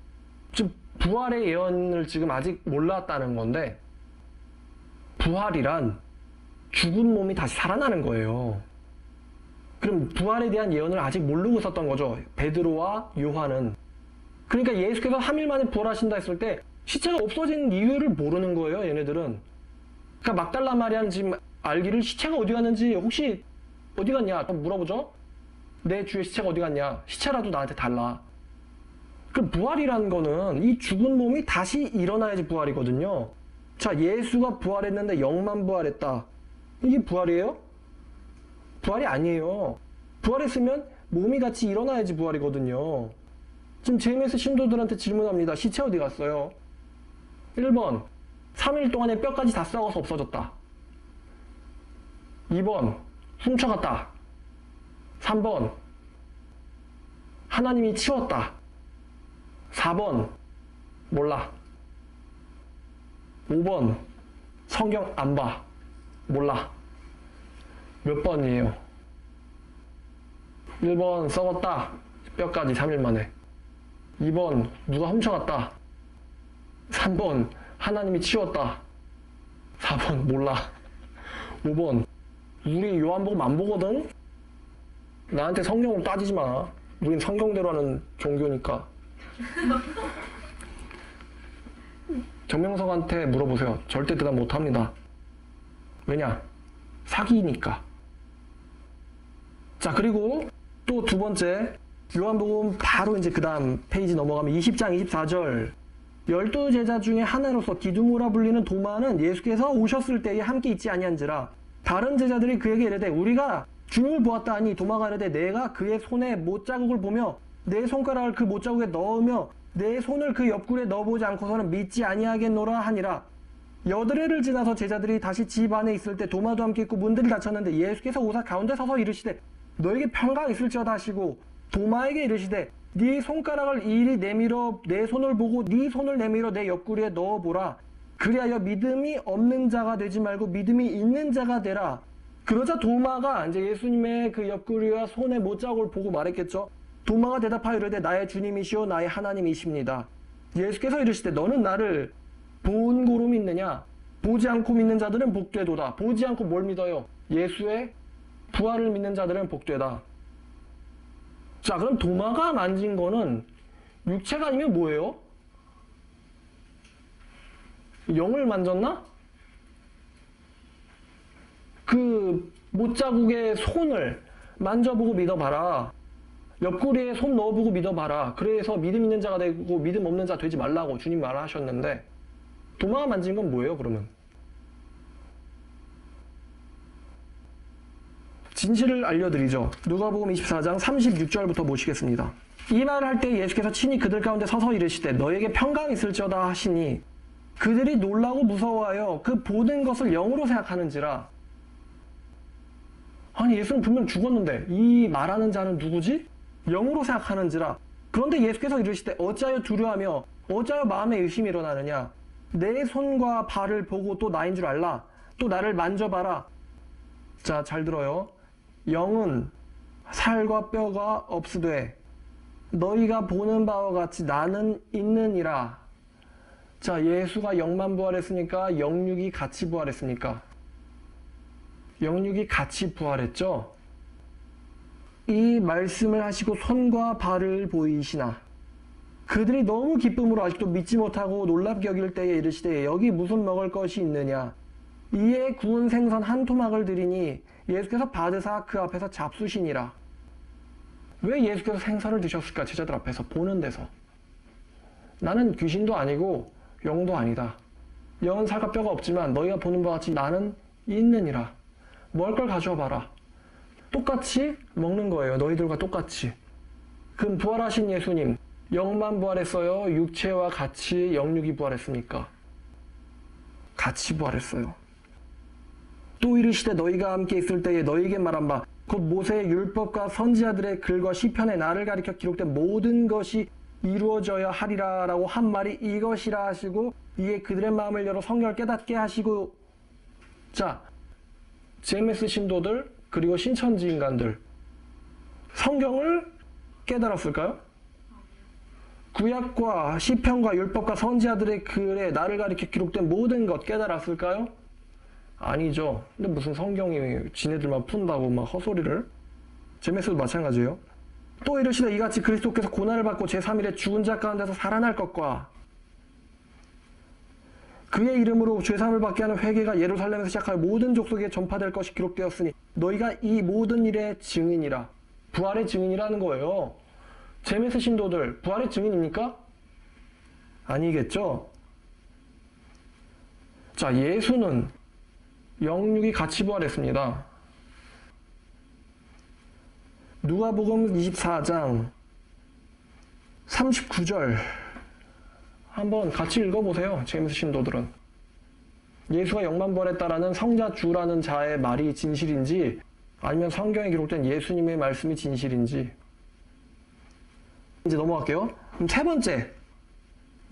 지금 부활의 예언을 지금 아직 몰랐다는 건데 부활이란 죽은 몸이 다시 살아나는 거예요. 그럼 부활에 대한 예언을 아직 모르고 있었던 거죠. 베드로와 요한은. 그러니까 예수께서 3일 만에 부활하신다 했을 때 시체가 없어진 이유를 모르는 거예요. 얘네들은. 그러니까 막달라 마리아는 지금 알기를 시체가 어디 갔는지 혹시 어디 갔냐 물어보죠. 내 주의 시체가 어디 갔냐. 시체라도 나한테 달라. 그 부활이라는 거는 이 죽은 몸이 다시 일어나야지 부활이거든요. 자, 예수가 부활했는데 영만 부활했다. 이게 부활이에요? 부활이 아니에요. 부활했으면 몸이 같이 일어나야지 부활이거든요. 지금 제임스 신도들한테 질문합니다. 시체 어디 갔어요? 1번 3일 동안에 뼈까지 다 썩어서 없어졌다. 2번 훔쳐갔다. 3번 하나님이 치웠다. 4번 몰라. 5번 성경 안 봐. 몰라. 몇 번이에요? 1번 썩었다. 뼈까지 3일 만에. 2번 누가 훔쳐갔다. 3번 하나님이 치웠다. 4번 몰라. 5번 우리 요한복음 안 보거든? 나한테 성경을 따지지 마. 우린 성경대로 하는 종교니까. 정명석한테 물어보세요. 절대 대답 못합니다. 왜냐? 사기니까. 자, 그리고 또 두 번째 요한복음 바로 이제 그 다음 페이지 넘어가면 20장 24절 12제자 중에 하나로서 디두모라 불리는 도마는 예수께서 오셨을 때에 함께 있지 아니한지라 다른 제자들이 그에게 이르되 우리가 주님을 보았다 하니 도마가 이르되 내가 그의 손에 못자국을 보며 내 손가락을 그 못자국에 넣으며 내 손을 그 옆구리에 넣어보지 않고서는 믿지 아니하겠노라 하니라. 여드레를 지나서 제자들이 다시 집 안에 있을 때 도마도 함께 있고 문들이 닫혔는데 예수께서 오사 가운데 서서 이르시되 너에게 평강 있을지어다 하시고 도마에게 이르시되 네 손가락을 이리 내밀어 내 손을 보고 네 손을 내밀어 내 옆구리에 넣어보라. 그리하여 믿음이 없는 자가 되지 말고 믿음이 있는 자가 되라. 그러자 도마가 이제 예수님의 그 옆구리와 손의 못자국을 보고 말했겠죠. 도마가 대답하여 이르되 나의 주님이시오 나의 하나님이십니다. 예수께서 이르시되 너는 나를 본 고로 믿느냐? 보지 않고 믿는 자들은 복되도다. 보지 않고 뭘 믿어요? 예수의 부활을 믿는 자들은 복되다. 자, 그럼 도마가 만진 거는 육체가 아니면 뭐예요? 영을 만졌나? 그 못자국의 손을 만져보고 믿어봐라. 옆구리에 손 넣어보고 믿어봐라. 그래서 믿음 있는 자가 되고 믿음 없는 자 되지 말라고 주님 말하셨는데 도마가 만진 건 뭐예요, 그러면? 진실을 알려드리죠. 누가복음 24장 36절부터 보시겠습니다. 이 말을 할 때 예수께서 친히 그들 가운데 서서 이르시되 너에게 평강이 있을지어다 하시니 그들이 놀라고 무서워하여 그 보는 것을 영으로 생각하는지라. 아니, 예수는 분명 죽었는데 이 말하는 자는 누구지? 영으로 생각하는지라. 그런데 예수께서 이르시되 어찌하여 두려워하며 어찌하여 마음에 의심이 일어나느냐. 내 손과 발을 보고 또 나인 줄 알라. 또 나를 만져봐라. 자, 잘 들어요. 영은 살과 뼈가 없으되 너희가 보는 바와 같이 나는 있느니라. 자, 예수가 영만 부활했으니까 영육이 같이 부활했습니까? 영육이 같이 부활했죠? 이 말씀을 하시고 손과 발을 보이시나. 그들이 너무 기쁨으로 아직도 믿지 못하고 놀랍게 여길 때에 이르시되 여기 무슨 먹을 것이 있느냐. 이에 구운 생선 한 토막을 드리니 예수께서 받으사 그 앞에서 잡수시니라. 왜 예수께서 생선을 드셨을까? 제자들 앞에서 보는 데서. 나는 귀신도 아니고 영도 아니다. 영은 살과 뼈가 없지만 너희가 보는 바와 같이 나는 있느니라. 먹을 걸 가져와 봐라. 똑같이 먹는 거예요. 너희들과 똑같이. 그럼 부활하신 예수님, 영만 부활했어요? 육체와 같이 영육이 부활했습니까? 같이 부활했어요. 또 이르시되 너희가 함께 있을 때에 너희에게 말한 바 곧 모세의 율법과 선지자들의 글과 시편에 나를 가리켜 기록된 모든 것이 이루어져야 하리라 라고 한 말이 이것이라 하시고 이에 그들의 마음을 열어 성경을 깨닫게 하시고. 자, 제메스 신도들 그리고 신천지 인간들 성경을 깨달았을까요? 구약과 시편과 율법과 선지자들의 글에 나를 가리켜 기록된 모든 것 깨달았을까요? 아니죠. 근데 무슨 성경이 지네들만 푼다고 막 헛소리를. 제메스도 마찬가지예요. 또 이르시되 이같이 그리스도께서 고난을 받고 제3일에 죽은 자 가운데서 살아날 것과 그의 이름으로 죄사함을 받게 하는 회개가 예루살렘에서 시작하여 모든 족속에 전파될 것이 기록되었으니 너희가 이 모든 일의 증인이라. 부활의 증인이라는 거예요. 제메스 신도들 부활의 증인입니까? 아니겠죠. 자, 예수는 영육이 같이 부활했습니다. 누가복음 24장 39절 한번 같이 읽어보세요. 제메스 신도들은. 예수가 영만 부활했다라는 성자주라는 자의 말이 진실인지 아니면 성경에 기록된 예수님의 말씀이 진실인지. 이제 넘어갈게요. 그럼 세 번째,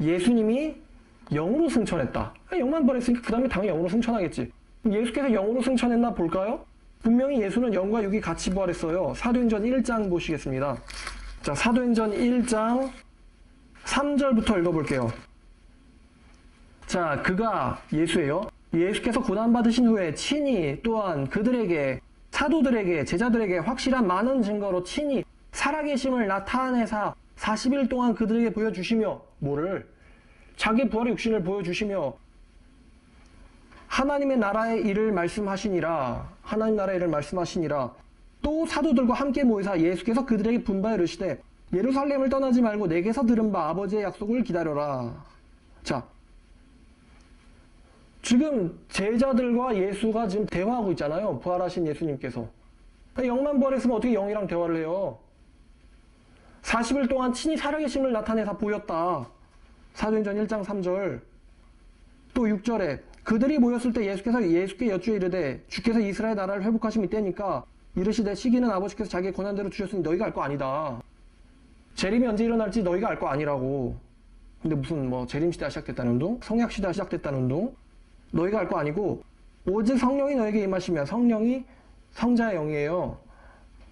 예수님이 영으로 승천했다. 영만 부활했으니까 그 다음에 당연히 영으로 승천하겠지. 예수께서 영으로 승천했나 볼까요? 분명히 예수는 영과 육이 같이 부활했어요. 사도행전 1장 보시겠습니다. 자, 사도행전 1장 3절부터 읽어볼게요. 자, 그가 예수예요. 예수께서 고난받으신 후에 친히 또한 그들에게, 사도들에게, 제자들에게 확실한 많은 증거로 친히 살아계심을 나타내사 40일 동안 그들에게 보여주시며, 뭐를? 자기 부활의 육신을 보여주시며 하나님의 나라의 일을 말씀하시니라. 하나님 나라의 일을 말씀하시니라. 또 사도들과 함께 모이사 예수께서 그들에게 분바에 이르시되 예루살렘을 떠나지 말고 내게서 들은 바 아버지의 약속을 기다려라. 자, 지금 제자들과 예수가 지금 대화하고 있잖아요. 부활하신 예수님께서. 영만 부활했으면 어떻게 영이랑 대화를 해요? 40일 동안 친히 살아계심을 나타내사 보였다. 사도행전 1장 3절. 또 6절에 그들이 모였을 때 예수께서 예수께 여쭈어 이르되 주께서 이스라엘 나라를 회복하심이 때니까 이르시되 시기는 아버지께서 자기의 권한대로 주셨으니 너희가 알 거 아니다. 재림이 언제 일어날지 너희가 알 거 아니라고. 근데 무슨 뭐 재림시대가 시작됐다는 운동? 성약시대가 시작됐다는 운동? 너희가 알 거 아니고 오직 성령이 너에게 임하시면, 성령이 성자의 영이에요.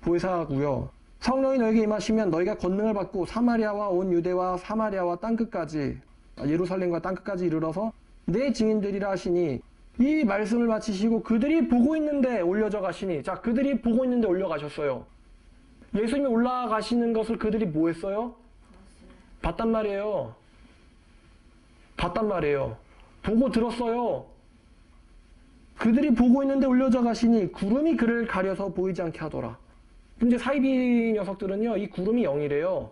보혜사고요. 성령이 너에게 임하시면 너희가 권능을 받고 사마리아와 온 유대와 사마리아와 땅끝까지, 예루살렘과 땅끝까지 이르러서 내 증인들이라 하시니, 이 말씀을 마치시고 그들이 보고 있는데 올려져 가시니. 자, 그들이 보고 있는데 올려가셨어요. 예수님이 올라가시는 것을 그들이 뭐 했어요? 봤단 말이에요. 봤단 말이에요. 보고 들었어요. 그들이 보고 있는데 올려져 가시니 구름이 그를 가려서 보이지 않게 하더라. 근데 사이비 녀석들은요, 이 구름이 영이래요.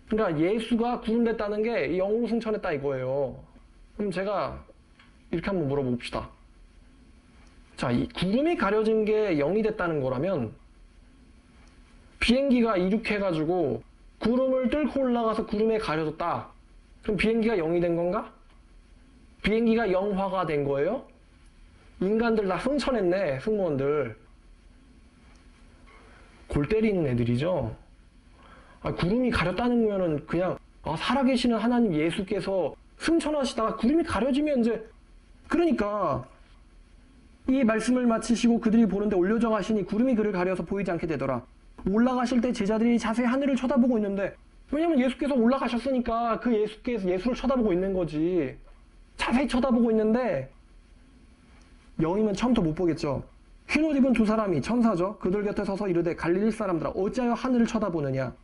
그러니까 예수가 구름 됐다는 게 영으로 승천했다 이거예요. 그럼 제가 이렇게 한번 물어봅시다. 자, 이 구름이 가려진 게 영이 됐다는 거라면 비행기가 이륙해가지고 구름을 뚫고 올라가서 구름에 가려졌다. 그럼 비행기가 영이 된 건가? 비행기가 영화가 된 거예요? 인간들 다 승천했네, 승무원들. 골 때리는 애들이죠. 구름이 가렸다는 거면은 그냥 살아계시는 하나님 예수께서 승천하시다가 구름이 가려지면 이제, 그러니까 이 말씀을 마치시고 그들이 보는데 올려져 가시니 구름이 그를 가려서 보이지 않게 되더라. 올라가실 때 제자들이 자세히 하늘을 쳐다보고 있는데, 왜냐면 예수께서 올라가셨으니까 그 예수께서 예수를 쳐다보고 있는 거지. 자세히 쳐다보고 있는데 영이면 처음부터 못 보겠죠. 흰옷 입은 두 사람이 천사죠. 그들 곁에 서서 이르되 갈릴리 사람들아 어찌하여 하늘을 쳐다보느냐.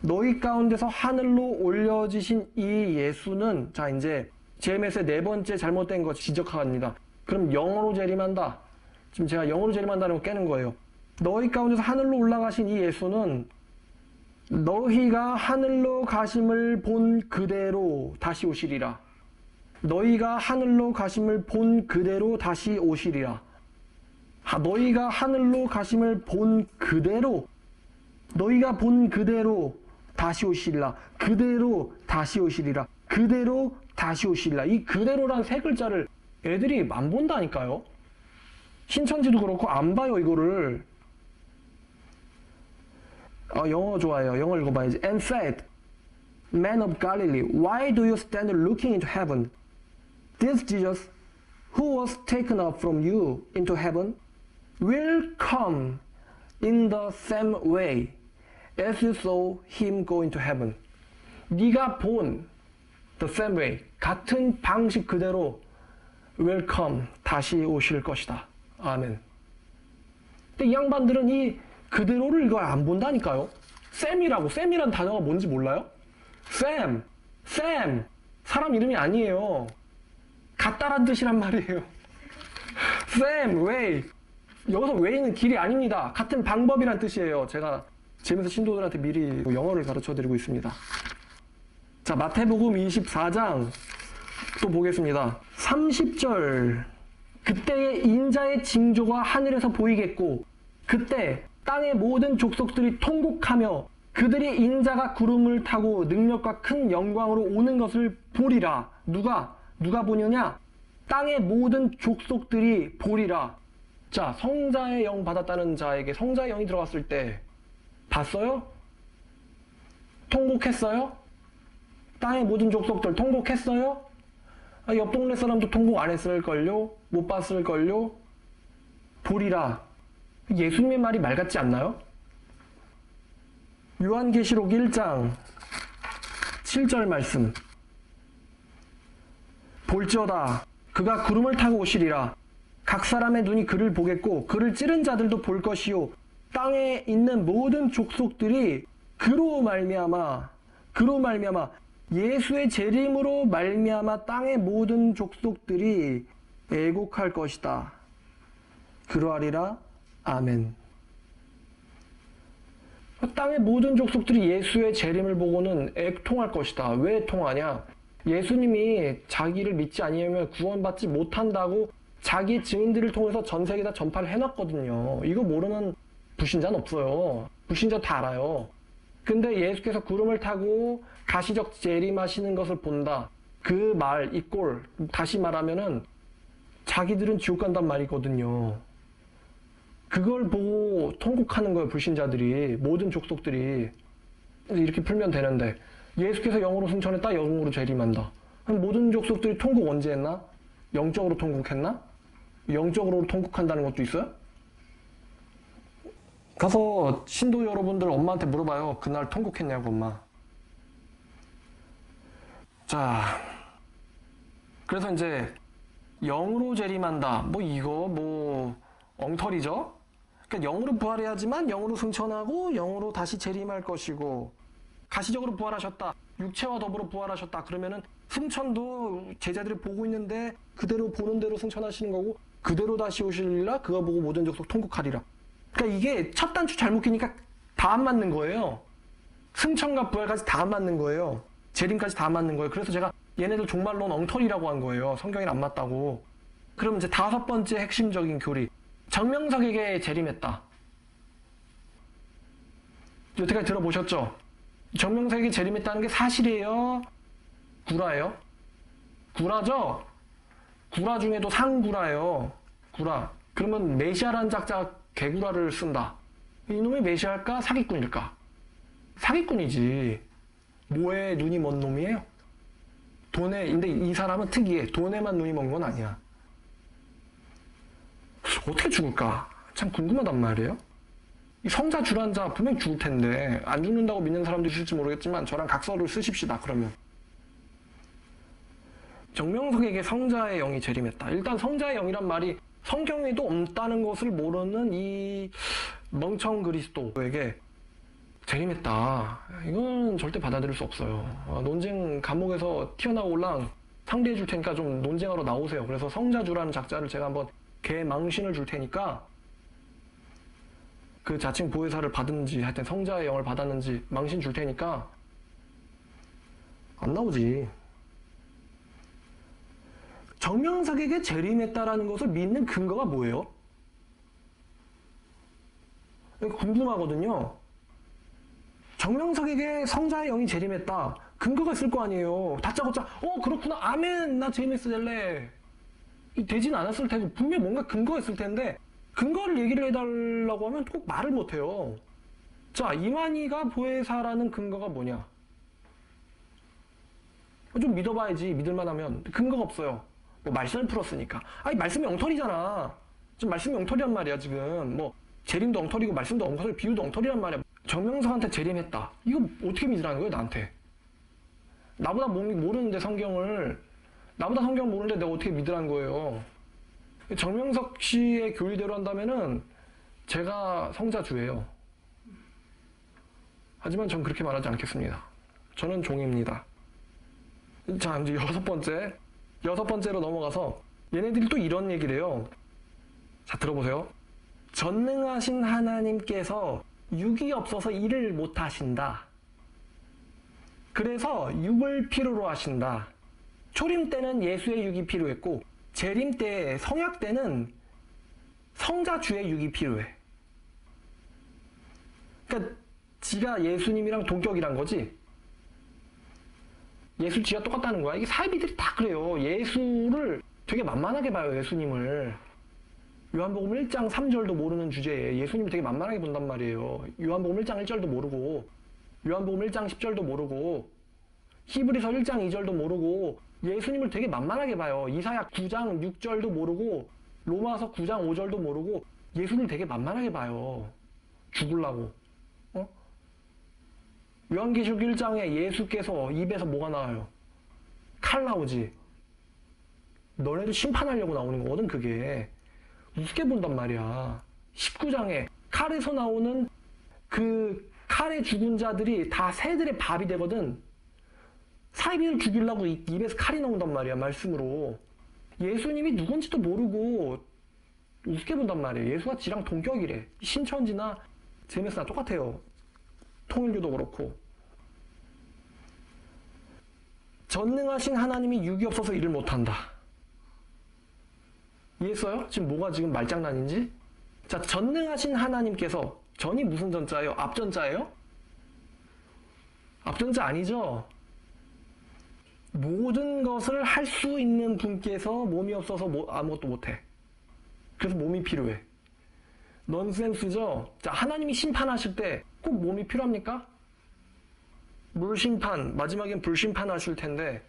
너희 가운데서 하늘로 올려지신 이 예수는, 자 이제 제임스의 네 번째 잘못된 거 지적합니다. 그럼 영어로 재림한다. 지금 제가 영어로 재림한다는 거 깨는 거예요. 너희 가운데서 하늘로 올라가신 이 예수는 너희가 하늘로 가심을 본 그대로 다시 오시리라. 너희가 하늘로 가심을 본 그대로 다시 오시리라. 너희가 하늘로 가심을 본 그대로, 너희가 본 그대로 다시 오시리라. 그대로 다시 오시리라. 그대로 다시 오시리라. 이 그대로란 세 글자를 애들이 안 본다니까요. 신천지도 그렇고 안 봐요, 이거를. 영어 좋아해요. 영어 읽어봐야지. And said, Man of Galilee, why do you stand looking into heaven? This Jesus, who was taken up from you into heaven, will come in the same way as you saw him go into heaven. 네가 본 the same way, 같은 방식 그대로 will come, 다시 오실 것이다. 아멘. 근데 이 양반들은 이 그대로를 이걸 안 본다니까요. 샘이라고, 샘이란 단어가 뭔지 몰라요? 샘, 사람 이름이 아니에요. 같다란 뜻이란 말이에요. 샘, 웨이. 여기서 웨이는 길이 아닙니다. 같은 방법이란 뜻이에요. 제가 재미있어 신도들한테 미리 영어를 가르쳐드리고 있습니다. 자, 마태복음 24장 또 보겠습니다. 30절. 그때의 인자의 징조가 하늘에서 보이겠고 그때 땅의 모든 족속들이 통곡하며 그들이 인자가 구름을 타고 능력과 큰 영광으로 오는 것을 보리라. 누가 보느냐? 땅의 모든 족속들이 보리라. 자, 성자의 영 받았다는 자에게 성자의 영이 들어갔을 때 봤어요? 통곡했어요? 땅의 모든 족속들 통곡했어요? 옆 동네 사람도 통곡 안 했을걸요? 못 봤을걸요? 보리라. 예수님의 말이 말 같지 않나요? 요한계시록 1장 7절 말씀. 볼지어다 그가 구름을 타고 오시리라. 각 사람의 눈이 그를 보겠고 그를 찌른 자들도 볼 것이요 땅에 있는 모든 족속들이 그로 말미암아 예수의 재림으로 말미암아 땅의 모든 족속들이 애곡할 것이다. 그러하리라. 아멘. 땅의 모든 족속들이 예수의 재림을 보고는 애통할 것이다. 왜 애통하냐? 예수님이 자기를 믿지 아니하면 구원받지 못한다고 자기 증인들을 통해서 전 세계 다 전파를 해놨거든요. 이거 모르는 불신자는 없어요. 불신자 다 알아요. 근데 예수께서 구름을 타고 가시적 재림하시는 것을 본다. 그 말, 이 꼴, 다시 말하면은 자기들은 지옥 간단 말이거든요. 그걸 보고 통곡하는 거예요, 불신자들이. 모든 족속들이. 이렇게 풀면 되는데 예수께서 영으로 승천했다, 영으로 재림한다. 그럼 모든 족속들이 통곡 언제 했나? 영적으로 통곡했나? 영적으로 통곡한다는 것도 있어요? 가서 신도 여러분들 엄마한테 물어봐요. 그날 통곡했냐고, 엄마. 자, 그래서 이제 영으로 재림한다. 이거 엉터리죠? 그러니까 영으로 부활해야지만 영으로 승천하고 영으로 다시 재림할 것이고, 가시적으로 부활하셨다. 육체와 더불어 부활하셨다. 그러면은 승천도 제자들이 보고 있는데 그대로 보는 대로 승천하시는 거고, 그대로 다시 오시리라. 그거 보고 모든 족속 통곡하리라. 그러니까 이게 첫 단추 잘못 끼니까 다 안 맞는 거예요. 승천과 부활까지 다 안 맞는 거예요. 재림까지 다 안 맞는 거예요. 그래서 제가 얘네들 종말론 엉터리라고 한 거예요. 성경에는 안 맞다고. 그럼 이제 다섯 번째 핵심적인 교리. 정명석에게 재림했다. 여태까지 들어보셨죠? 정명석에게 재림했다는 게 사실이에요? 구라예요? 구라죠? 구라 중에도 상구라예요. 구라. 그러면 메시아라는 작자 개구라를 쓴다. 이놈이 메시아일까? 사기꾼일까? 사기꾼이지. 뭐에 눈이 먼 놈이에요? 돈에, 근데 이 사람은 특이해. 돈에만 눈이 먼 건 아니야. 어떻게 죽을까? 참 궁금하단 말이에요. 이 성자 주란자 분명 죽을 텐데 안 죽는다고 믿는 사람도 있을지 모르겠지만 저랑 각서를 쓰십시다. 그러면 정명석에게 성자의 영이 재림했다. 일단 성자의 영이란 말이 성경에도 없다는 것을 모르는 이 멍청 그리스도에게 재림했다. 이건 절대 받아들일 수 없어요. 논쟁 감옥에서 튀어나올랑 상대해 줄 테니까 좀 논쟁하러 나오세요. 그래서 성자주라는 작자를 제가 한번 개망신을 줄 테니까 그 자칭 보혜사를 받은지 하여튼 성자의 영을 받았는지 망신 줄 테니까 안 나오지. 정명석에게 재림했다라는 것을 믿는 근거가 뭐예요? 궁금하거든요. 정명석에게 성자의 영이 재림했다. 근거가 있을 거 아니에요. 다짜고짜 그렇구나. 아멘. 나 재림했어 될래. 되진 않았을 테고 분명 뭔가 근거가 있을 텐데 근거를 얘기를 해달라고 하면 꼭 말을 못해요. 자, 이만희가 보혜사라는 근거가 뭐냐? 좀 믿어봐야지. 믿을만하면. 근거가 없어요. 뭐 말씀을 풀었으니까. 아니 말씀이 엉터리잖아. 지금 말씀이 엉터리란 말이야 지금. 뭐 재림도 엉터리고 말씀도 엉터리, 비유도 엉터리란 말이야. 정명석한테 재림했다. 이거 어떻게 믿으라는 거예요 나한테? 나보다 모르는데 성경을. 나보다 성경 모르는데 내가 어떻게 믿으라는 거예요? 정명석 씨의 교리대로 한다면은 제가 성자주예요. 하지만 전 그렇게 말하지 않겠습니다. 저는 종입니다. 자, 이제 여섯 번째로 넘어가서 얘네들이 또 이런 얘기를 해요. 자, 들어보세요. 전능하신 하나님께서 육이 없어서 일을 못 하신다. 그래서 육을 필요로 하신다. 초림 때는 예수의 육이 필요했고 재림 때 성약 때는 성자주의 육이 필요해. 그러니까 지가 예수님이랑 동격이란 거지. 예수 지가 똑같다는 거야. 이게 사이비들이 다 그래요. 예수를 되게 만만하게 봐요. 예수님을. 요한복음 1장 3절도 모르는 주제에 예수님을 되게 만만하게 본단 말이에요. 요한복음 1장 1절도 모르고 요한복음 1장 10절도 모르고 히브리서 1장 2절도 모르고 예수님을 되게 만만하게 봐요. 이사야 9장 6절도 모르고 로마서 9장 5절도 모르고 예수를 되게 만만하게 봐요. 죽으려고. 요한계시록 1장에 예수께서 입에서 뭐가 나와요? 칼 나오지. 너네도 심판하려고 나오는 거거든 그게. 우습게 본단 말이야. 19장에 칼에서 나오는 그 칼에 죽은 자들이 다 새들의 밥이 되거든. 사이비를 죽이려고 입에서 칼이 나온단 말이야. 말씀으로. 예수님이 누군지도 모르고 우습게 본단 말이에요. 예수가 지랑 동격이래. 신천지나 제메스나 똑같아요. 통일교도 그렇고. 전능하신 하나님이 육이 없어서 일을 못한다. 이해했어요? 지금 뭐가 지금 말장난인지? 자, 전능하신 하나님께서 전이 무슨 전자예요? 앞전자예요? 앞전자 아니죠? 모든 것을 할 수 있는 분께서 몸이 없어서 아무것도 못해. 그래서 몸이 필요해. 넌센스죠? 자, 하나님이 심판하실 때 꼭 몸이 필요합니까? 물심판, 마지막엔 불심판 하실 텐데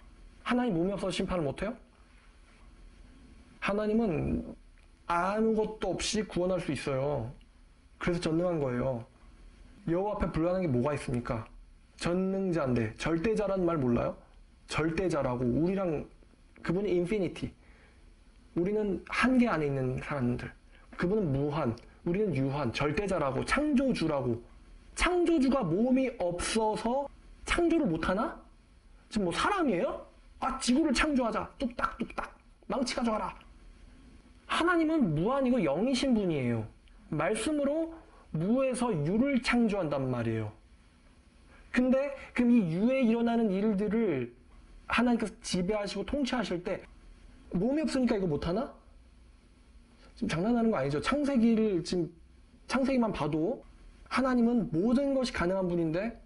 하나님 몸이 없어서 심판을 못해요? 하나님은 아무것도 없이 구원할 수 있어요. 그래서 전능한 거예요. 여호와 앞에 불가능한 게 뭐가 있습니까? 전능자인데 절대자라는 말 몰라요? 절대자라고. 우리랑 그분이 인피니티. 우리는 한계 안에 있는 사람들. 그분은 무한. 우리는 유한. 절대자라고. 창조주라고. 창조주가 몸이 없어서 창조를 못하나? 지금 뭐 사람이에요? 아, 지구를 창조하자. 뚝딱뚝딱. 망치 가져가라. 하나님은 무한이고 영이신 분이에요. 말씀으로 무에서 유를 창조한단 말이에요. 근데 그럼 이 유에 일어나는 일들을 하나님께서 지배하시고 통치하실 때 몸이 없으니까 이거 못하나? 지금 장난하는 거 아니죠? 창세기만 봐도 하나님은 모든 것이 가능한 분인데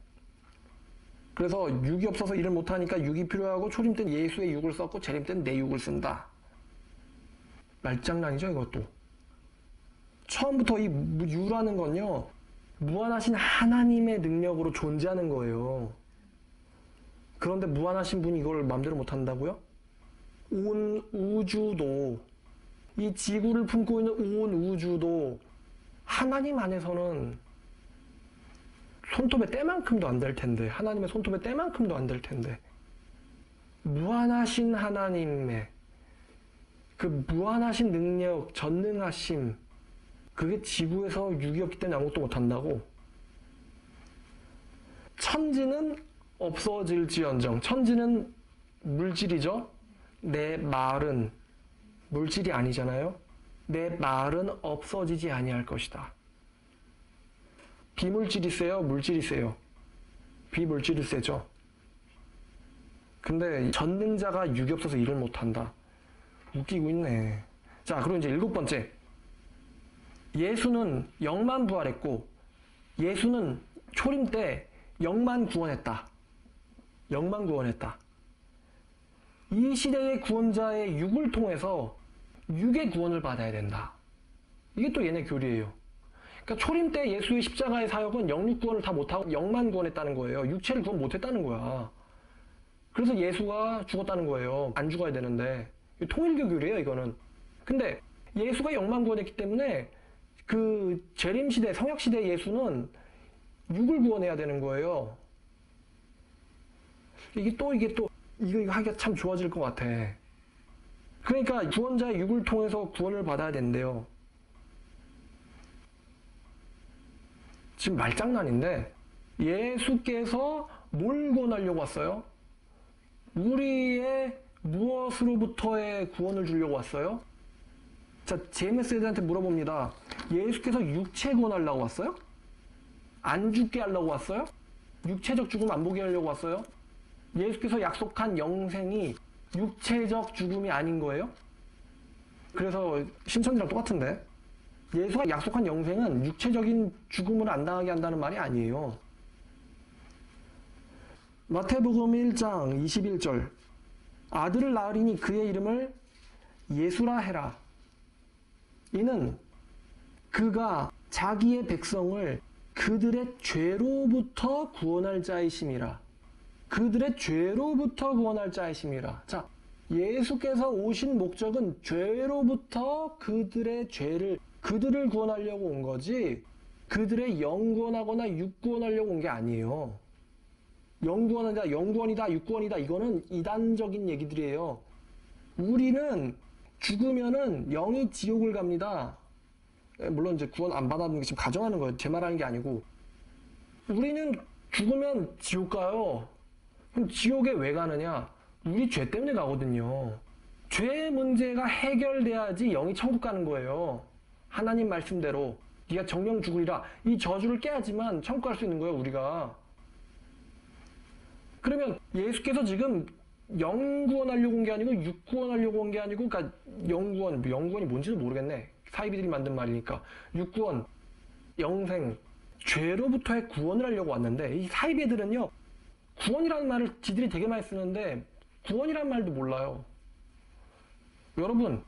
그래서 육이 없어서 일을 못하니까 육이 필요하고 초림 때는 예수의 육을 썼고 재림 때는 내 육을 쓴다. 말장난이죠 이것도. 처음부터 이 유라는 건요 무한하신 하나님의 능력으로 존재하는 거예요. 그런데 무한하신 분이 이걸 마음대로 못한다고요? 온 우주도 이 지구를 품고 있는 온 우주도 하나님 안에서는 손톱의 때만큼도 안 될 텐데, 하나님의 손톱의 때만큼도 안 될 텐데, 무한하신 하나님의 그 무한하신 능력, 전능하심, 그게 지구에서 육이었기 때문에 아무것도 못한다고? 천지는 없어질지언정, 천지는 물질이죠? 내 말은 물질이 아니잖아요? 내 말은 없어지지 아니할 것이다. 비물질이 세요? 물질이 세요? 비물질이 세죠? 근데 전능자가 육이 없어서 일을 못한다. 웃기고 있네. 자, 그리고 이제 7번째. 예수는 영만 부활했고, 예수는 초림 때 영만 구원했다. 영만 구원했다. 이 시대의 구원자의 육을 통해서 육의 구원을 받아야 된다. 이게 또 얘네 교리예요. 그러니까 초림 때 예수의 십자가의 사역은 영육 구원을 다 못하고 영만 구원했다는 거예요. 육체를 구원 못했다는 거야. 그래서 예수가 죽었다는 거예요. 안 죽어야 되는데. 통일교 교리예요, 이거는. 근데 예수가 영만 구원했기 때문에 그 재림시대, 성약시대 예수는 육을 구원해야 되는 거예요. 이거 하기가 참 좋아질 것 같아. 그러니까 구원자의 육을 통해서 구원을 받아야 된대요. 지금 말장난인데 예수께서 뭘 구원하려고 왔어요? 우리의 무엇으로부터의 구원을 주려고 왔어요? 자, 제임스 애들한테 물어봅니다. 예수께서 육체 구원하려고 왔어요? 안 죽게 하려고 왔어요? 육체적 죽음 안 보게 하려고 왔어요? 예수께서 약속한 영생이 육체적 죽음이 아닌 거예요? 그래서 신천지랑 똑같은데 예수가 약속한 영생은 육체적인 죽음을 안 당하게 한다는 말이 아니에요. 마태복음 1장 21절 아들을 낳으리니 그의 이름을 예수라 해라. 이는 그가 자기의 백성을 그들의 죄로부터 구원할 자이심이라. 그들의 죄로부터 구원할 자이심이라. 자, 예수께서 오신 목적은 죄로부터 그들을 구원하려고 온 거지 그들의 영 구원하거나 육 구원하려고 온 게 아니에요. 영 구원이다, 영 구원이다, 육 구원이다 이거는 이단적인 얘기들이에요. 우리는 죽으면은 영이 지옥을 갑니다. 물론 이제 구원 안 받았는 게 지금 가정하는 거예요. 제 말하는 게 아니고 우리는 죽으면 지옥 가요. 그럼 지옥에 왜 가느냐? 우리 죄 때문에 가거든요. 죄 문제가 해결돼야지 영이 천국 가는 거예요. 하나님 말씀대로 네가 정령 죽으리라. 이 저주를 깨야지만 천국 갈 수 있는 거예요, 우리가. 그러면 예수께서 지금 영 구원하려고 온 게 아니고 육 구원하려고 온 게 아니고 그러니까 영구원이 뭔지도 모르겠네. 사이비들이 만든 말이니까. 육구원, 영생, 죄로부터의 구원을 하려고 왔는데 이 사이비들은요. 구원이라는 말을 지들이 되게 많이 쓰는데 구원이라는 말도 몰라요. 여러분,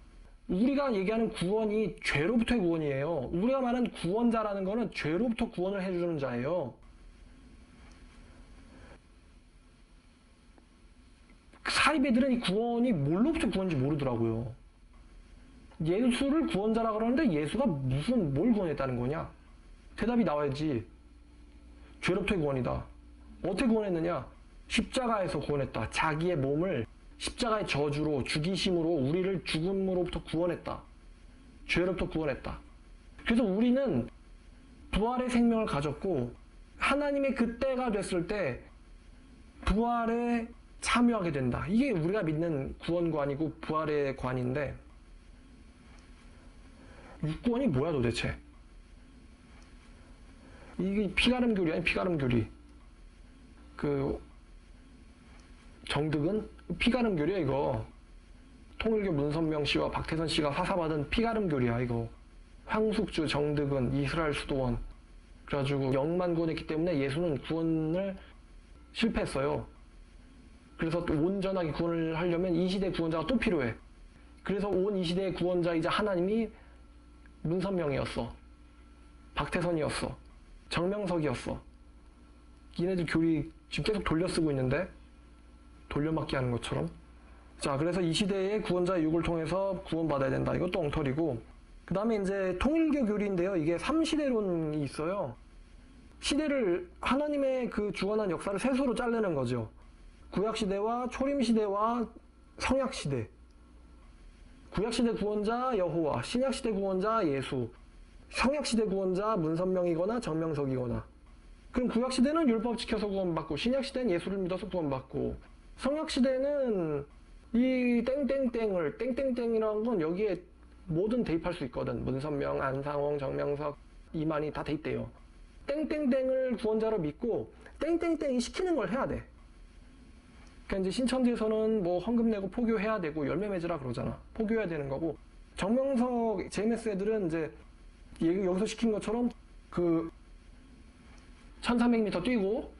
우리가 얘기하는 구원이 죄로부터의 구원이에요. 우리가 말하는 구원자라는 거는 죄로부터 구원을 해주는 자예요. 사이비들은 이 구원이 뭘로부터 구원인지 모르더라고요. 예수를 구원자라 그러는데 예수가 뭘 구원했다는 거냐? 대답이 나와야지. 죄로부터의 구원이다. 어떻게 구원했느냐? 십자가에서 구원했다. 자기의 몸을 십자가의 저주로 죽이심으로 우리를 죽음으로부터 구원했다. 죄로부터 구원했다. 그래서 우리는 부활의 생명을 가졌고 하나님의 그 때가 됐을 때 부활에 참여하게 된다. 이게 우리가 믿는 구원관이고 부활의 관인데 육구원이 뭐야 도대체? 이게 피가름 교리 아니 피가름 교리. 그 정득은 피가름 교리야 이거. 통일교 문선명 씨와 박태선 씨가 사사받은 피가름 교리야 이거. 황숙주, 정득은, 이스라엘 수도원. 그래가지고 영만 구원했기 때문에 예수는 구원을 실패했어요. 그래서 또 온전하게 구원을 하려면 이 시대 구원자가 또 필요해. 그래서 온 이 시대의 구원자이자 하나님이 문선명이었어. 박태선이었어. 정명석이었어. 얘네들 교리 지금 계속 돌려쓰고 있는데 돌려막기 하는 것처럼. 자, 그래서 이 시대의 구원자의 육을 통해서 구원받아야 된다. 이것도 엉터리고. 그 다음에 이제 통일교 교리인데요. 이게 3시대론이 있어요. 시대를 하나님의 그 주관한 역사를 셋으로 자르는 거죠. 구약시대와 초림시대와 성약시대. 구약시대 구원자 여호와, 신약시대 구원자 예수, 성약시대 구원자 문선명이거나 정명석이거나. 그럼 구약시대는 율법 지켜서 구원받고, 신약시대는 예수를 믿어서 구원받고, 성약시대는 이 땡땡땡을, 땡땡땡이라는 건 여기에 뭐든 대입할 수 있거든. 문선명, 안상홍, 정명석, 이만희 다 대입돼요. 땡땡땡을 구원자로 믿고 땡땡땡이 시키는 걸 해야 돼. 그러니까 이제 신천지에서는 뭐 헌금 내고 포교해야 되고 열매 맺으라 그러잖아. 포교해야 되는 거고, 정명석, JMS 애들은 이제 여기서 시킨 것처럼 그 1300m 뛰고,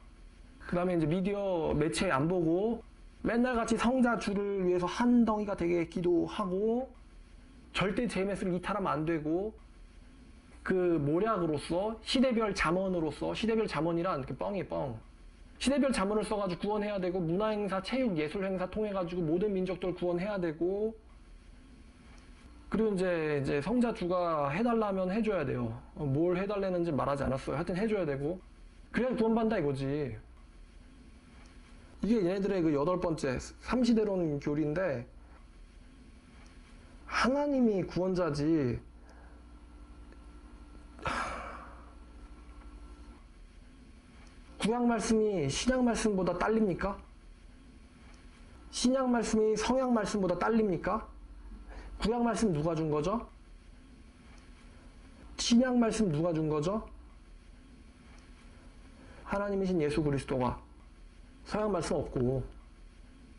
그 다음에 이제 미디어 매체 안 보고 맨날 같이 성자주를 위해서 한 덩이가 되게 기도하고, 절대 JMS를 이탈하면 안 되고, 그 모략으로서 시대별 잠언으로서, 시대별 잠언이란 그 뻥이 뻥. 시대별 잠언을 써가지고 구원해야 되고, 문화행사, 체육, 예술행사 통해가지고 모든 민족들 구원해야 되고, 그리고 이제 성자주가 해달라면 해줘야 돼요. 뭘 해달라는지 말하지 않았어요. 하여튼 해줘야 되고, 그래야 구원받는다 이거지. 이게 얘네들의 그 8번째 3시대론 교리인데, 하나님이 구원자지 구약 말씀이 신약 말씀보다 딸립니까? 신약 말씀이 성약 말씀보다 딸립니까? 구약 말씀 누가 준 거죠? 신약 말씀 누가 준 거죠? 하나님이신 예수 그리스도가. 서양 말씀 없고.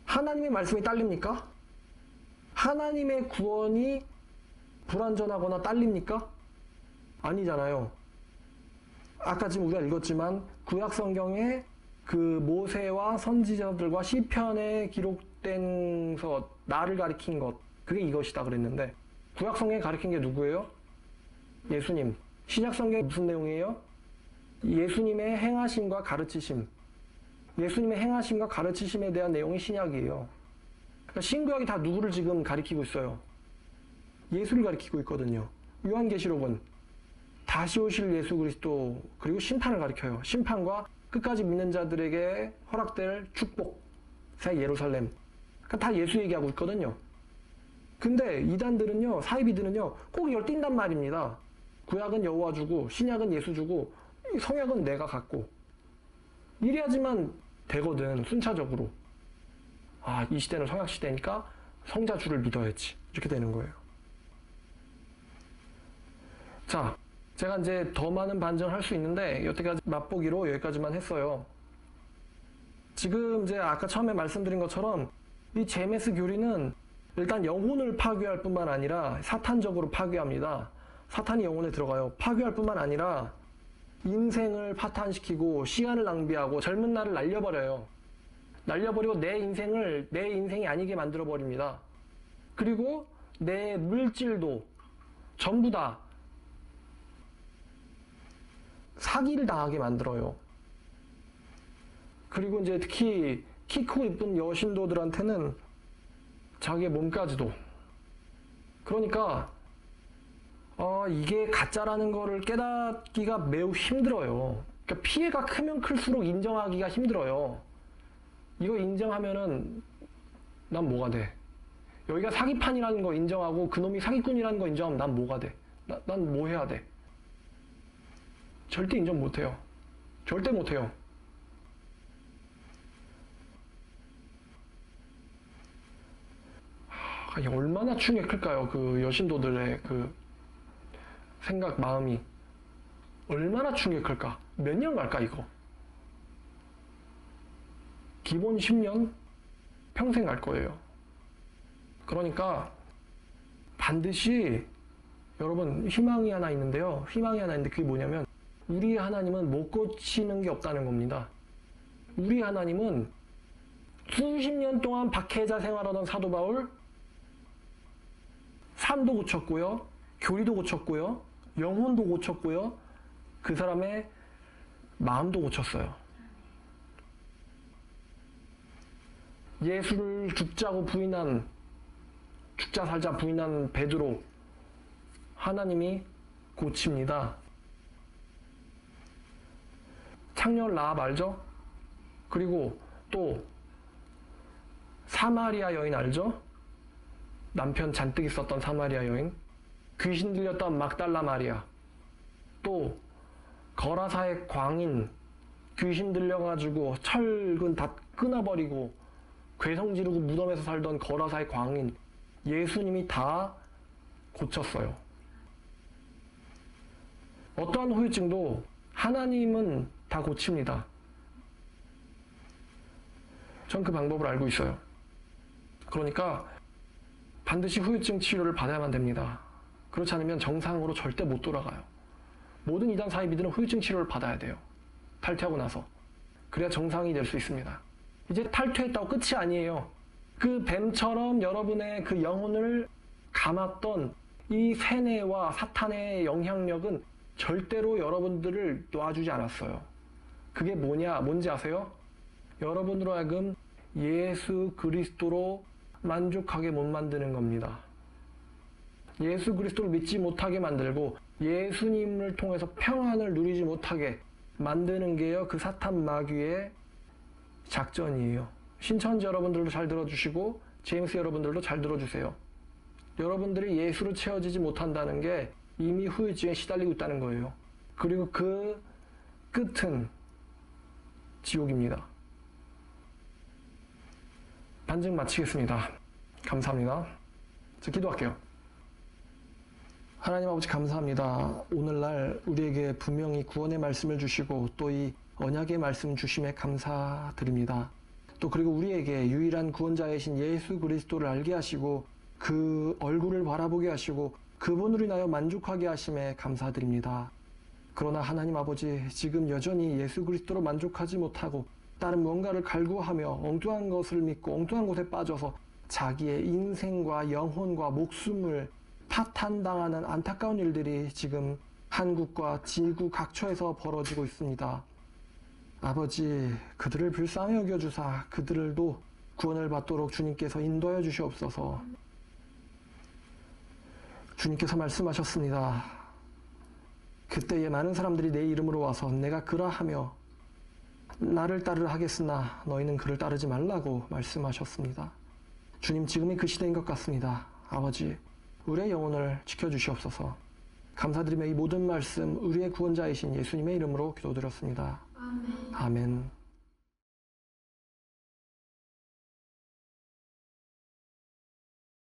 하나님의 말씀이 딸립니까? 하나님의 구원이 불완전하거나 딸립니까? 아니잖아요. 아까 지금 우리가 읽었지만 구약 성경에 그 모세와 선지자들과 시편에 기록된 것, 나를 가리킨 것, 그게 이것이다 그랬는데, 구약 성경에 가리킨 게 누구예요? 예수님. 신약 성경에 무슨 내용이에요? 예수님의 행하심과 가르치심. 예수님의 행하심과 가르치심에 대한 내용이 신약이에요. 그러니까 신구약이 다 누구를 지금 가리키고 있어요? 예수를 가리키고 있거든요. 요한계시록은 다시 오실 예수 그리스도, 그리고 심판을 가리켜요. 심판과 끝까지 믿는 자들에게 허락될 축복, 새 예루살렘. 그러니까 다 예수 얘기하고 있거든요. 근데 이단들은요, 사이비들은요, 꼭 이걸 띈단 말입니다. 구약은 여호와 주고, 신약은 예수 주고, 성약은 내가 갖고. 이래야지만 되거든, 순차적으로. 아, 이 시대는 성약 시대니까 성자주를 믿어야지. 이렇게 되는 거예요. 자, 제가 이제 더 많은 반전을 할 수 있는데 여태까지 맛보기로 여기까지만 했어요. 지금 이제 아까 처음에 말씀드린 것처럼 이 제메스 교리는 일단 영혼을 파괴할 뿐만 아니라 사탄적으로 파괴합니다. 사탄이 영혼에 들어가요. 파괴할 뿐만 아니라 인생을 파탄시키고 시간을 낭비하고 젊은 날을 날려버려요. 날려버리고 내 인생이 아니게 만들어버립니다. 그리고 내 물질도 전부 다 사기를 당하게 만들어요. 그리고 이제 특히 키 크고 이쁜 여신도들한테는 자기의 몸까지도. 그러니까 이게 가짜라는 거를 깨닫기가 매우 힘들어요. 그러니까 피해가 크면 클수록 인정하기가 힘들어요. 이거 인정하면은 난 뭐가 돼? 여기가 사기판이라는 거 인정하고 그놈이 사기꾼이라는 거 인정하면 난 뭐가 돼? 난 뭐 해야 돼? 절대 인정 못해요. 절대 못해요. 얼마나 충격이 클까요? 그 여신도들의 그 생각, 마음이. 얼마나 충격이 클까? 몇 년 갈까, 이거? 기본 10년? 평생 갈 거예요. 그러니까 반드시 여러분 희망이 하나 있는데요. 희망이 하나 있는데 그게 뭐냐면 우리 하나님은 못 고치는 게 없다는 겁니다. 우리 하나님은 수십 년 동안 박해자 생활하던 사도 바울 삶도 고쳤고요. 교리도 고쳤고요. 영혼도 고쳤고요. 그 사람의 마음도 고쳤어요. 예수를 죽자 살자 부인한 베드로 하나님이 고칩니다. 창녀 라합 알죠? 그리고 또 사마리아 여인 알죠? 남편 잔뜩 있었던 사마리아 여인. 귀신 들렸던 막달라 마리아. 또 거라사의 광인. 귀신 들려가지고 철근 다 끊어버리고 괴성 지르고 무덤에서 살던 거라사의 광인. 예수님이 다 고쳤어요. 어떠한 후유증도 하나님은 다 고칩니다. 전 그 방법을 알고 있어요. 그러니까 반드시 후유증 치료를 받아야만 됩니다. 그렇지 않으면 정상으로 절대 못 돌아가요. 모든 이단 사이비들은 후유증 치료를 받아야 돼요. 탈퇴하고 나서. 그래야 정상이 될 수 있습니다. 이제 탈퇴했다고 끝이 아니에요. 그 뱀처럼 여러분의 그 영혼을 감았던 이 세뇌와 사탄의 영향력은 절대로 여러분들을 놔주지 않았어요. 그게 뭔지 아세요? 여러분으로 하여금 예수 그리스도로 만족하게 못 만드는 겁니다. 예수 그리스도를 믿지 못하게 만들고 예수님을 통해서 평안을 누리지 못하게 만드는 게요, 그 사탄 마귀의 작전이에요. 신천지 여러분들도 잘 들어주시고 제임스 여러분들도 잘 들어주세요. 여러분들이 예수로 채워지지 못한다는 게 이미 후유증에 시달리고 있다는 거예요. 그리고 그 끝은 지옥입니다. 반증 마치겠습니다. 감사합니다. 자, 기도할게요. 하나님 아버지 감사합니다. 오늘날 우리에게 분명히 구원의 말씀을 주시고 또 이 언약의 말씀 주심에 감사드립니다. 또 그리고 우리에게 유일한 구원자이신 예수 그리스도를 알게 하시고 그 얼굴을 바라보게 하시고 그분으로 인하여 만족하게 하심에 감사드립니다. 그러나 하나님 아버지, 지금 여전히 예수 그리스도로 만족하지 못하고 다른 무언가를 갈구하며 엉뚱한 것을 믿고 엉뚱한 곳에 빠져서 자기의 인생과 영혼과 목숨을 파탄당하는 안타까운 일들이 지금 한국과 지구 각처에서 벌어지고 있습니다. 아버지, 그들을 불쌍히 여겨주사 그들도 구원을 받도록 주님께서 인도하여 주시옵소서. 주님께서 말씀하셨습니다. 그때에 많은 사람들이 내 이름으로 와서 내가 그라하며 나를 따르라 하겠으나 너희는 그를 따르지 말라고 말씀하셨습니다. 주님, 지금이 그 시대인 것 같습니다. 아버지, 우리의 영혼을 지켜주시옵소서. 감사드리며 이 모든 말씀 우리의 구원자이신 예수님의 이름으로 기도드렸습니다. 아멘. 아멘.